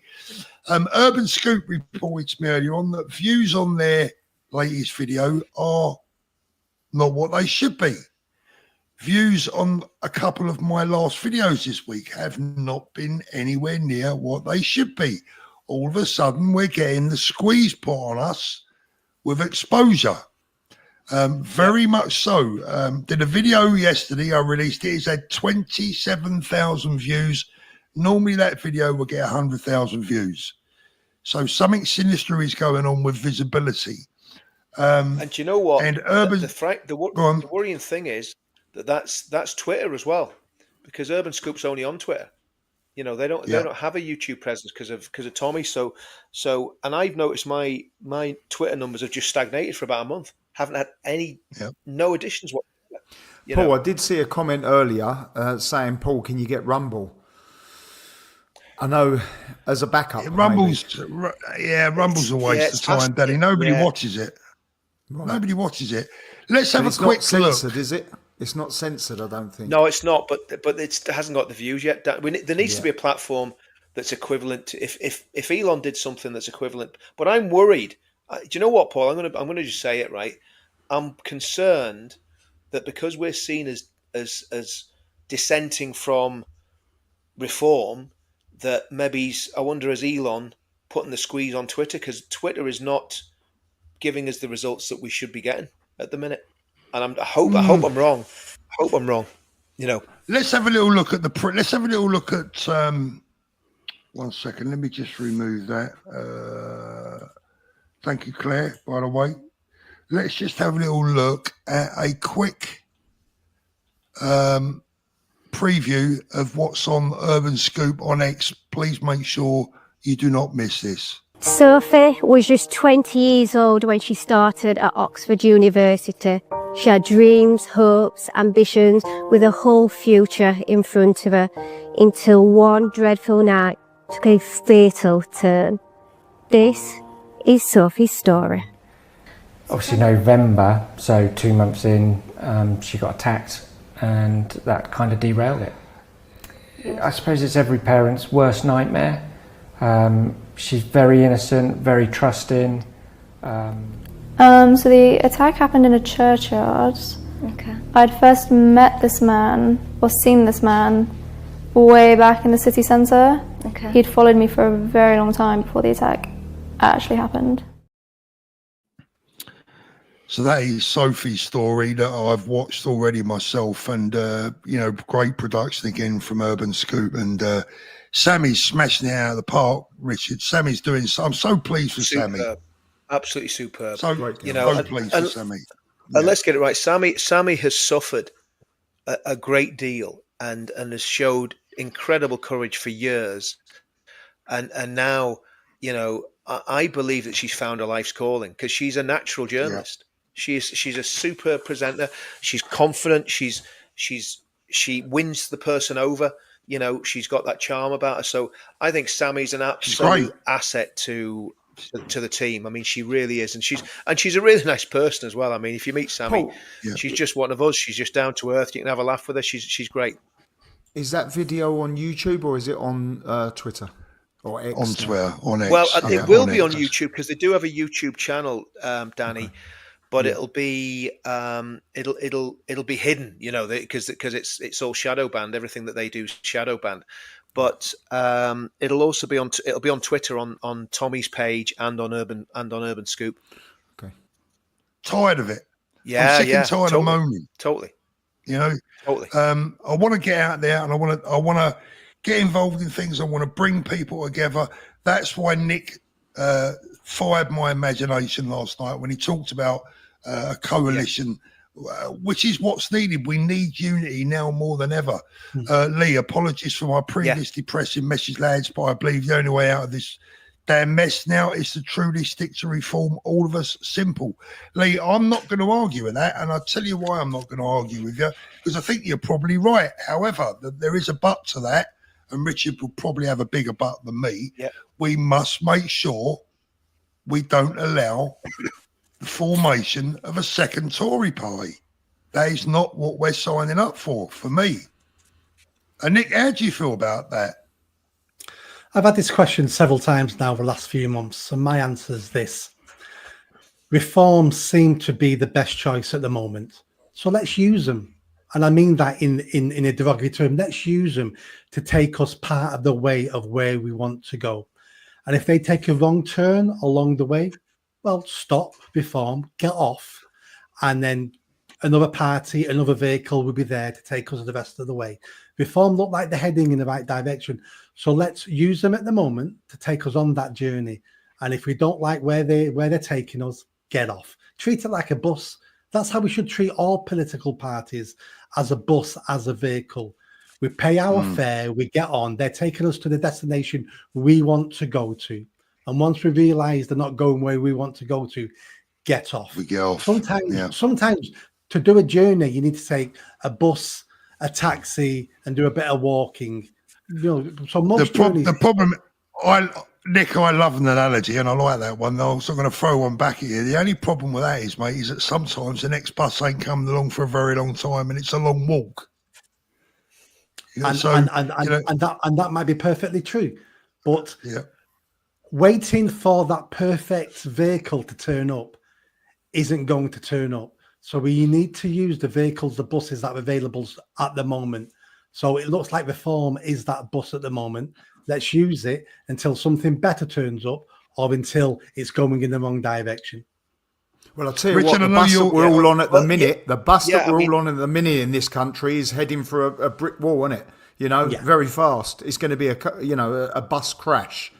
Urban Scoop reported to me earlier on that views on their latest video are not what they should be. Views on a couple of my last videos this week have not been anywhere near what they should be. All of a sudden, we're getting the squeeze put on us with exposure. Very much so. Did a video yesterday, I released it. It's had 27,000 views. Normally that video will get 100,000 views. So something sinister is going on with visibility. And do you know what? And Urban... The worrying thing is that's Twitter as well, because Urban Scoop's only on Twitter. They don't have a YouTube presence because of Tommy. So and I've noticed my Twitter numbers have just stagnated for about a month. Haven't had no additions whatsoever. Paul, I did see a comment earlier saying, Paul, can you get Rumble? I know as a backup. Rumble's a waste of time, Danny. Nobody watches it. Right. Nobody watches it. Let's have a quick look. It's not censored, is it? It's not censored, I don't think. No, it's not. But it hasn't got the views yet. There needs to be a platform that's equivalent to if Elon did something that's equivalent. But I'm worried. Do you know what, Paul? I'm gonna just say it right. I'm concerned that because we're seen as dissenting from reform, that maybe I wonder is Elon putting the squeeze on Twitter, because Twitter is not giving us the results that we should be getting at the minute. And I hope I'm wrong. I hope I'm wrong. Let's have a little look at one second. Let me just remove that. Thank you, Claire, by the way. Let's just have a little look at a quick preview of what's on Urban Scoop on X. Please make sure you do not miss this. Sophie was just 20 years old when she started at Oxford University. She had dreams, hopes, ambitions, with a whole future in front of her, until one dreadful night took a fatal turn. This is Sophie's story. Obviously November, so 2 months in, she got attacked, and that kind of derailed it. I suppose it's every parent's worst nightmare. She's very innocent, very trusting. So the attack happened in a churchyard. Okay. I'd first met this man, or seen this man, way back in the city centre. Okay. He'd followed me for a very long time before the attack actually happened. So that is Sophie's story that I've watched already myself, and great production again from Urban Scoop, and Sammy's smashing it out of the park. Richard, Sammy's doing. I'm so pleased for Superb. Sammy. Absolutely superb. So pleased for Sammy. And let's get it right. Sammy has suffered a great deal and has showed incredible courage for years, and now I believe that she's found her life's calling, because she's a natural journalist. Yeah. She's a superb presenter. She's confident. She wins the person over. She's got that charm about her. So I think Sammy's an absolute asset to the team. I mean, she really is, and she's a really nice person as well. I mean, if you meet Sammy, she's just one of us. She's just down to earth. You can have a laugh with her. She's great. Is that video on YouTube or is it on Twitter or X? On Twitter, on X. Well, it will be on YouTube, because they do have a YouTube channel, Danny. Okay. But it'll be it'll be hidden, because it's all shadow banned. Everything that they do is shadow banned. But it'll also be on Twitter on Tommy's page and on Urban Scoop. Okay. Tired of it. Yeah, I'm sick and tired of moaning. Totally. Totally. I want to get out there, and I want to get involved in things. I want to bring people together. That's why Nick fired my imagination last night when he talked about a coalition which is what's needed. We need unity now more than ever. Lee, apologies for my previous depressing message, lads, but I believe the only way out of this damn mess now is to truly stick to reform, all of us. Simple. Lee, I'm not going to argue with that, and I'll tell you why I'm not going to argue with you, because I think you're probably right. However, there is a but to that, and Richard will probably have a bigger but than me. We must make sure we don't allow the formation of a second Tory party. That is not what we're signing up for me. And Nick, how do you feel about that? I've had this question several times now over the last few months, and my answer is this. Reforms seem to be the best choice at the moment. So let's use them. And I mean that in a derogatory term. Let's use them to take us part of the way of where we want to go. And if they take a wrong turn along the way, well, stop, reform, get off, and then another party, another vehicle will be there to take us the rest of the way. Reform look like they're heading in the right direction. So let's use them at the moment to take us on that journey. And if we don't like where they're taking us, get off. Treat it like a bus. That's how we should treat all political parties, as a bus, as a vehicle. We pay our fare, we get on. They're taking us to the destination we want to go to. And once we realise they're not going where we want to go to, get off. We get off. Sometimes to do a journey, you need to take a bus, a taxi, and do a bit of walking. So most the problem, Nick, I love an analogy, and I like that one. I'm also going to throw one back at you. The only problem with that is, mate, is that sometimes the next bus ain't coming along for a very long time, and it's a long walk. And that might be perfectly true, but waiting for that perfect vehicle to turn up isn't going to turn up. So we need to use the vehicles, the buses that are available at the moment. So it looks like reform is that bus at the moment. Let's use it until something better turns up, or until it's going in the wrong direction. Well, I'll tell you what, the bus that we're all on at the minute, all on at the minute in this country is heading for a brick wall, isn't it? Very fast. It's going to be a bus crash,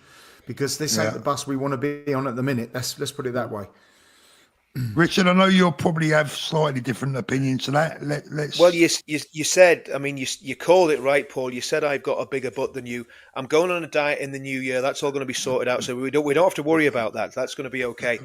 because this ain't the bus we want to be on at the minute. Let's put it that way. Richard, I know you'll probably have slightly different opinions to that. Let's. Well, you said, I mean, you called it right, Paul. You said I've got a bigger butt than you. I'm going on a diet in the new year. That's all going to be sorted out, so we don't have to worry about that. That's going to be okay.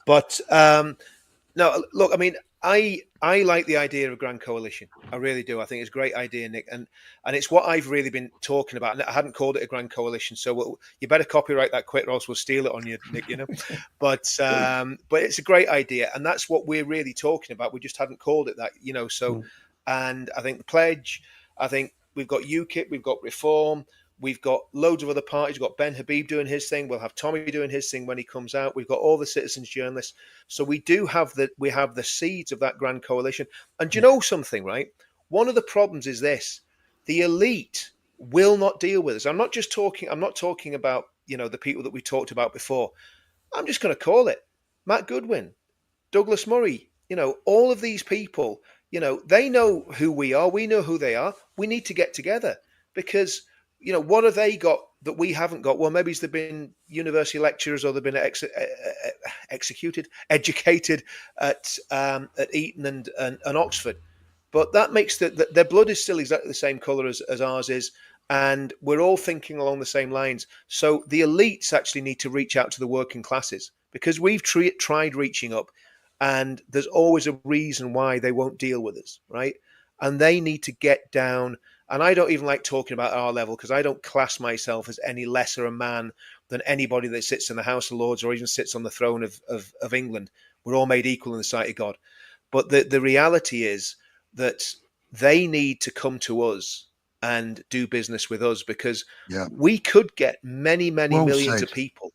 But no, look, I mean, I like the idea of a grand coalition. I really do. I think it's a great idea, Nick, and it's what I've really been talking about. And I hadn't called it a grand coalition, so you better copyright that quick, or else we'll steal it on you, Nick. But it's a great idea, and that's what we're really talking about. We just hadn't called it that, So, and I think the pledge. I think we've got UKIP, we've got Reform. We've got loads of other parties. We've got Ben Habib doing his thing. We'll have Tommy doing his thing when he comes out. We've got all the citizens journalists. So we have the seeds of that grand coalition. And do you know something, right? One of the problems is this: the elite will not deal with us. I'm not talking about, the people that we talked about before. I'm just going to call it Matt Goodwin, Douglas Murray, all of these people, they know who we are. We know who they are. We need to get together, because what have they got that we haven't got? Well, maybe they've been university lecturers, or they've been educated at Eton and Oxford. But that makes their blood is still exactly the same colour as ours is, and we're all thinking along the same lines. So the elites actually need to reach out to the working classes, because we've tried reaching up, and there's always a reason why they won't deal with us, right? And they need to get down. And I don't even like talking about our level, because I don't class myself as any lesser a man than anybody that sits in the House of Lords or even sits on the throne of England. We're all made equal in the sight of God. But the reality is that they need to come to us and do business with us, because we could get many, many millions of people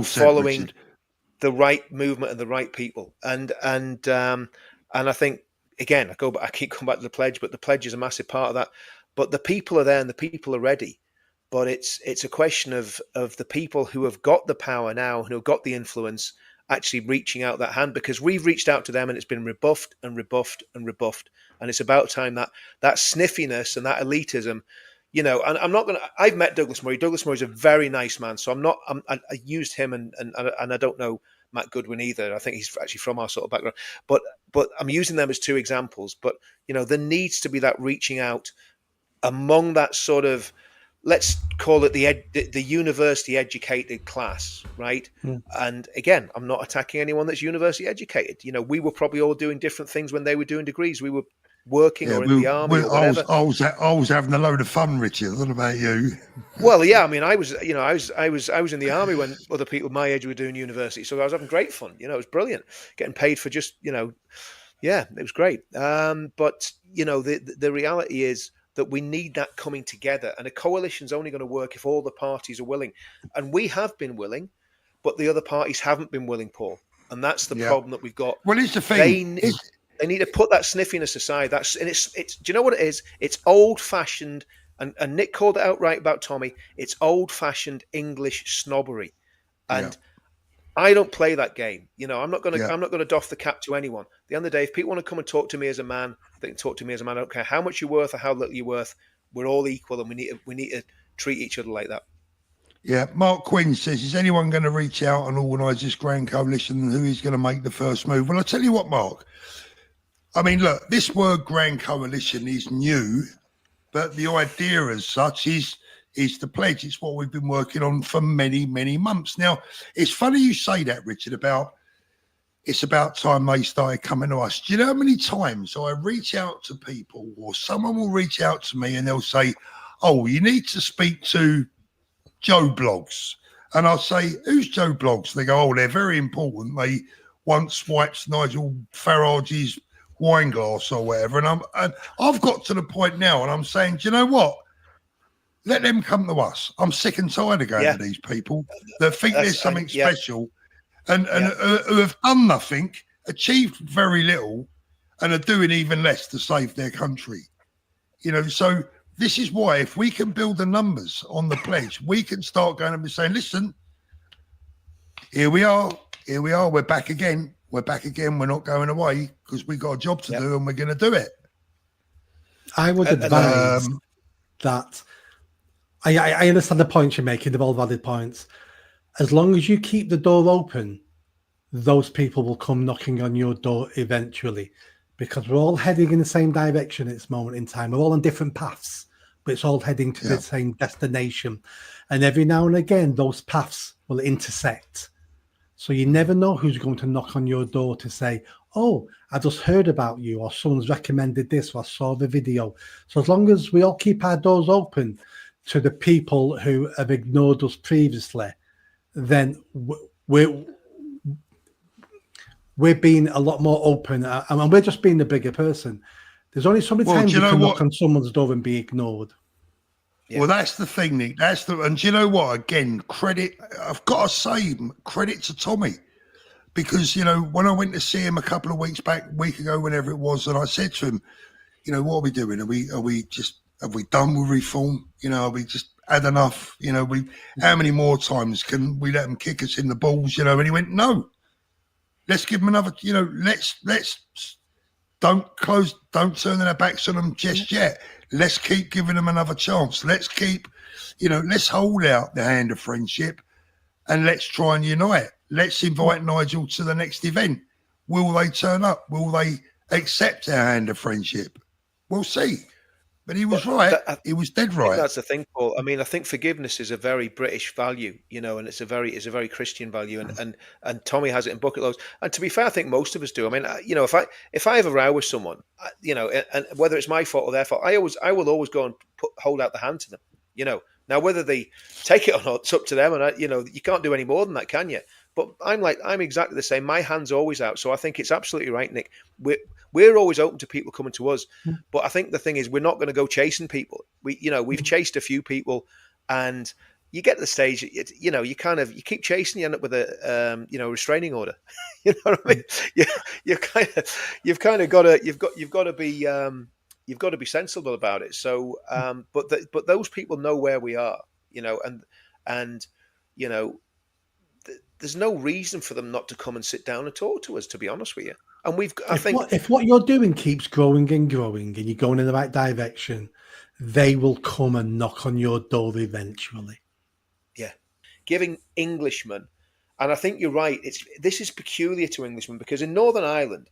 following Richard. The right movement and the right people. And I think, again, I keep coming back to the pledge, but the pledge is a massive part of that. But the people are there and the people are ready. But it's a question of the people who have got the power now, who have got the influence, actually reaching out that hand, because we've reached out to them and it's been rebuffed and rebuffed and rebuffed. And it's about time that sniffiness and that elitism, and I'm not going to, I've met Douglas Murray. Douglas Murray's a very nice man. So I used him and I don't know Matt Goodwin either. I think he's actually from our sort of background. But I'm using them as two examples. But there needs to be that reaching out among that sort of, let's call it the university educated class, right? And again, I'm not attacking anyone that's university educated. We were probably all doing different things when they were doing degrees. We were working or in the army or whatever. I was having a load of fun, Richard. What about you? Well, yeah, I mean, I was in the army when other people my age were doing university, so I was having great fun. It was brilliant, getting paid for just, yeah, it was great. But the reality is that we need that coming together, and a coalition's only going to work if all the parties are willing, and we have been willing, but the other parties haven't been willing, Paul, and that's the problem that we've got. Well, it's the thing. They need to put that sniffiness aside. It's. Do you know what it is? It's old-fashioned, and Nick called it out right about Tommy. It's old-fashioned English snobbery, and I don't play that game. I'm not going to doff the cap to anyone. At the end of the day, if people want to come and talk to me as a man, they can talk to me as a man. I don't care how much you're worth or how little you're worth. We're all equal, and we need to treat each other like that. Yeah, Mark Quinn says, is anyone going to reach out and organise this grand coalition, and who is going to make the first move? Well, I'll tell you what, Mark. I mean, look, this word grand coalition is new, but the idea as such is the pledge. It's what we've been working on for many, many months. Now, it's funny you say that, Richard, it's about time they started coming to us. Do you know how many times I reach out to people, or someone will reach out to me and they'll say, oh, you need to speak to Joe Bloggs. And I'll say, who's Joe Bloggs? They go, oh, they're very important. They once wiped Nigel Farage's wine glass or whatever. And I've got to the point now, and I'm saying, do you know what? Let them come to us. I'm sick and tired of going to these people that think there's something special and who have done nothing, achieved very little, and are doing even less to save their country. So this is why, if we can build the numbers on the pledge, we can start going and saying, listen, here we are, we're back again. We're not going away because we've got a job to do, and we're going to do it. I would advise that I understand the points you're making, they're all valid points. As long as you keep the door open, those people will come knocking on your door eventually, because we're all heading in the same direction at this moment in time. We're all on different paths, but it's all heading to the same destination. And every now and again, those paths will intersect. So you never know who's going to knock on your door to say, oh, I just heard about you, or someone's recommended this, or I saw the video. So as long as we all keep our doors open to the people who have ignored us previously, then we're being a lot more open, and we're just being the bigger person. There's only so many times you can knock on someone's door and be ignored. Yeah. Well, that's the thing, Nick. And do you know what? Again, credit. I've got to say, credit to Tommy, because when I went to see him a week ago, whenever it was, and I said to him, what are we doing? Have we done with reform? Have we just had enough? How many more times can we let them kick us in the balls? And he went, no. Let's give them another. Let's don't turn their backs on them just yet. Let's keep giving them another chance. Let's keep, let's hold out the hand of friendship, and let's try and unite. Let's invite Nigel to the next event. Will they turn up? Will they accept our hand of friendship? We'll see. But he was right. He was dead right. That's the thing, Paul. I mean, I think forgiveness is a very British value, and it's a very Christian value, and Tommy has it in bucket loads. And to be fair, I think most of us do. I mean, if I have a row with someone, and whether it's my fault or their fault, I will always go and hold out the hand to them. Now whether they take it or not, it's up to them. And you can't do any more than that, can you? But I'm exactly the same. My hand's always out. So I think it's absolutely right, Nick. We're always open to people coming to us. But I think the thing is, we're not going to go chasing people. We've chased a few people, and you get to the stage, you keep chasing, you end up with a restraining order. You know what I mean? You've got to be sensible about it. So, but those people know where we are, and there's no reason for them not to come and sit down and talk to us, to be honest with you. And if what you're doing keeps growing and growing, and you're going in the right direction, they will come and knock on your door eventually. Yeah, giving Englishmen And I think you're right. This is peculiar to Englishmen, because in Northern Ireland,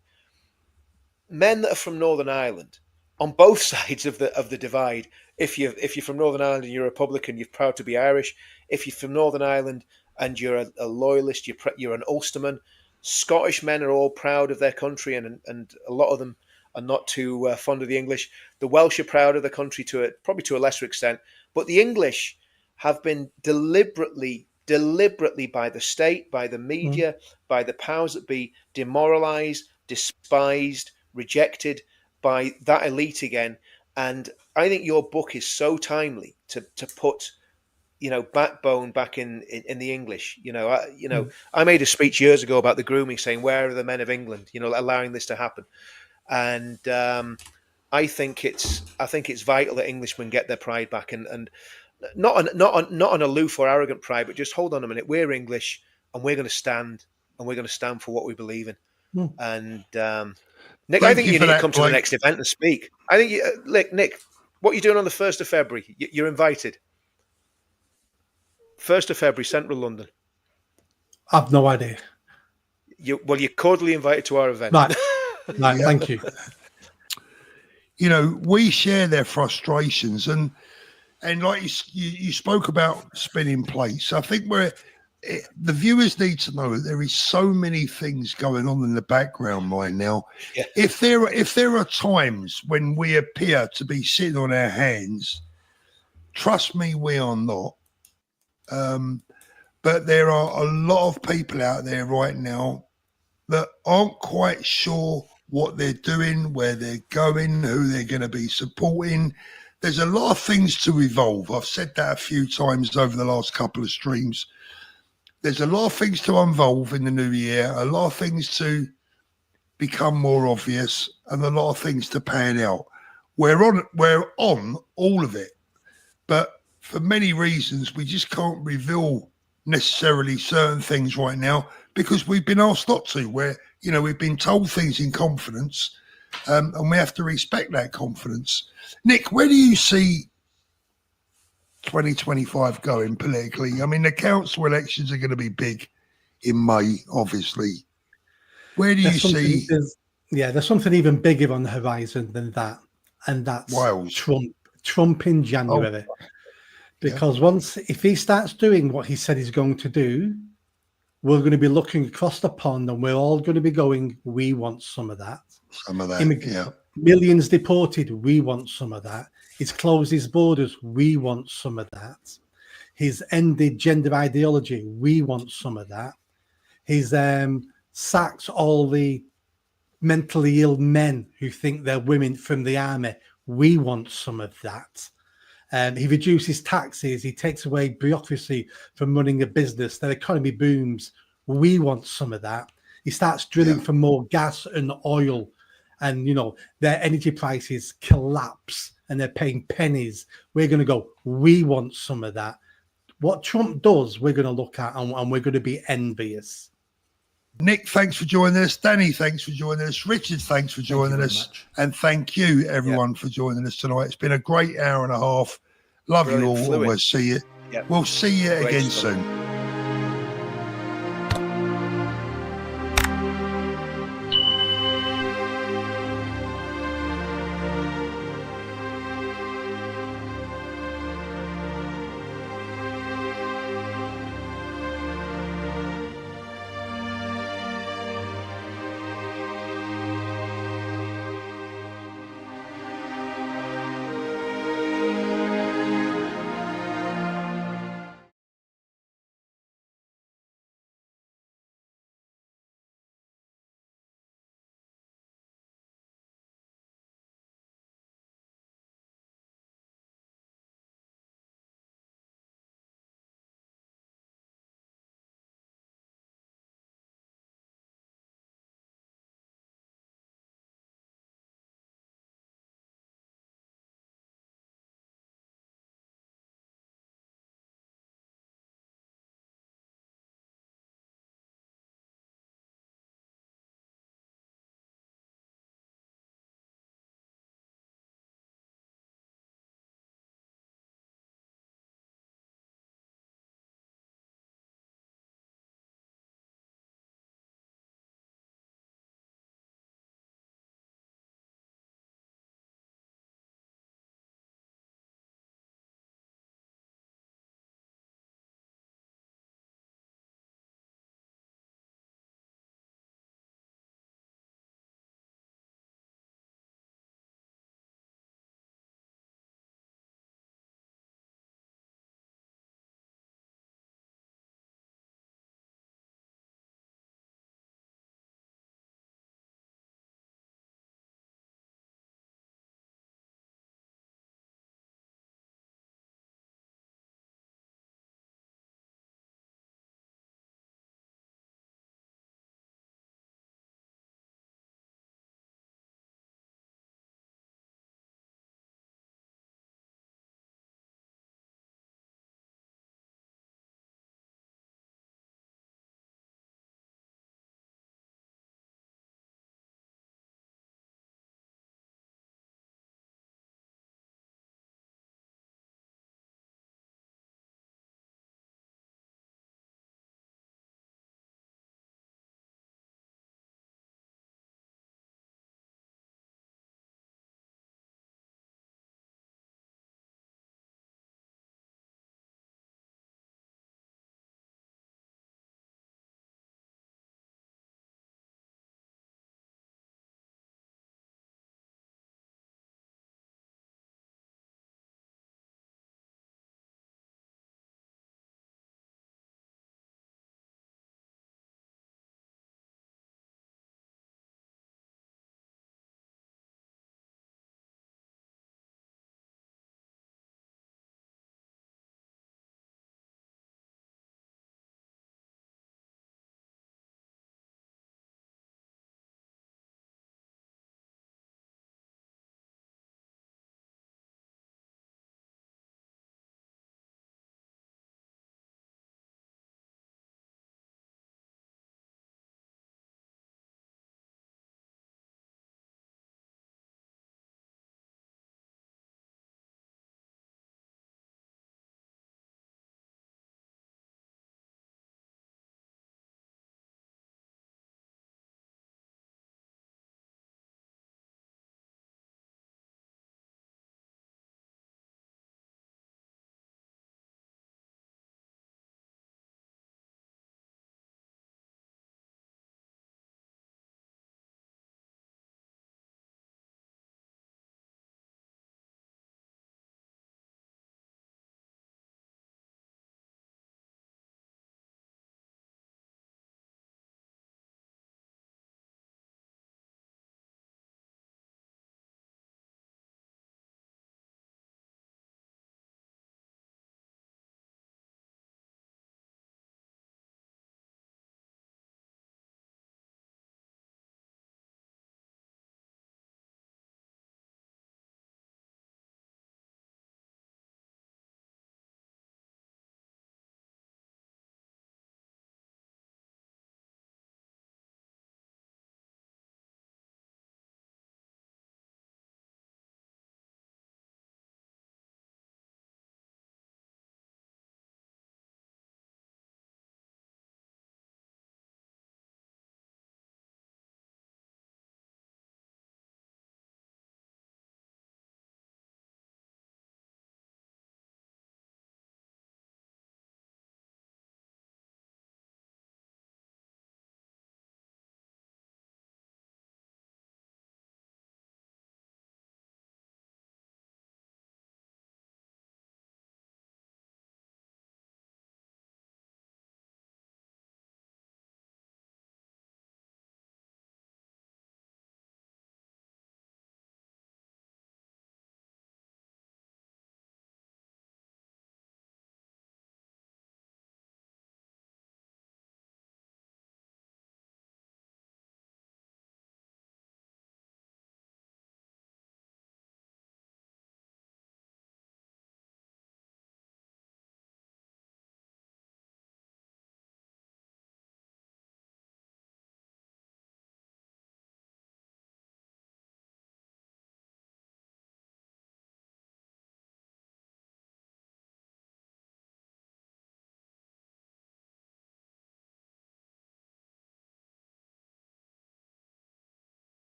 men that are from Northern Ireland, on both sides of the divide, if you're from Northern Ireland and you're a Republican, you're proud to be Irish. If you're from Northern Ireland and you're a loyalist, you're an Ulsterman. Scottish men are all proud of their country, and a lot of them are not too fond of the English. The Welsh are proud of the country probably to a lesser extent, but the English have been deliberately by the state, by the media, by the powers that be, demoralised, despised, rejected by that elite again. And I think your book is so timely to put, backbone back in the English. I made a speech years ago about the grooming, saying, "Where are the men of England?" Allowing this to happen. And I think it's vital that Englishmen get their pride back, and not an aloof or arrogant pride, but just hold on a minute. We're English, and we're going to stand, for what we believe in. And Nick, I think you need to come to the next event and speak. I think Nick, what are you doing on the 1st of February? You're invited. 1st of February, Central London. I've no idea. You're cordially invited to our event. Right, thank you. We share their frustrations, and like you spoke about spinning plates. I think the viewers need to know that there is so many things going on in the background right now. Yeah. If there are times when we appear to be sitting on our hands, trust me, we are not. But there are a lot of people out there right now that aren't quite sure what they're doing, where they're going, who they're going to be supporting. There's a lot of things to evolve. I've said that a few times over the last couple of streams. There's a lot of things to unvolve in the new year, a lot of things to become more obvious, and a lot of things to pan out. We're on all of it, but for many reasons, we just can't reveal necessarily certain things right now because we've been asked not to. We've been told things in confidence, and we have to respect that confidence. Nick, where do you see 2025 going politically? I mean, the council elections are going to be big in May, obviously. Where do you see? There's something even bigger on the horizon than that, and that's Wales. Trump in January. Because if he starts doing what he said he's going to do, we're going to be looking across the pond, and we're all going to be going, "We want some of that." Some of that, yeah. Millions deported, we want some of that. He's closed his borders, we want some of that. He's ended gender ideology, we want some of that. He's sacked all the mentally ill men who think they're women from the army, we want some of that. He reduces taxes, he takes away bureaucracy from running a business, their economy booms, we want some of that. He starts drilling for more gas and oil, and their energy prices collapse and they're paying pennies. We're going to go, we want some of that. What Trump does, we're going to look at, and we're going to be envious. Nick, thanks for joining us. Danny, thanks for joining us. Richard, thanks for joining us. And thank you, everyone, for joining us tonight. It's been a great hour and a half. Love you all. We'll see you. We'll see you again soon.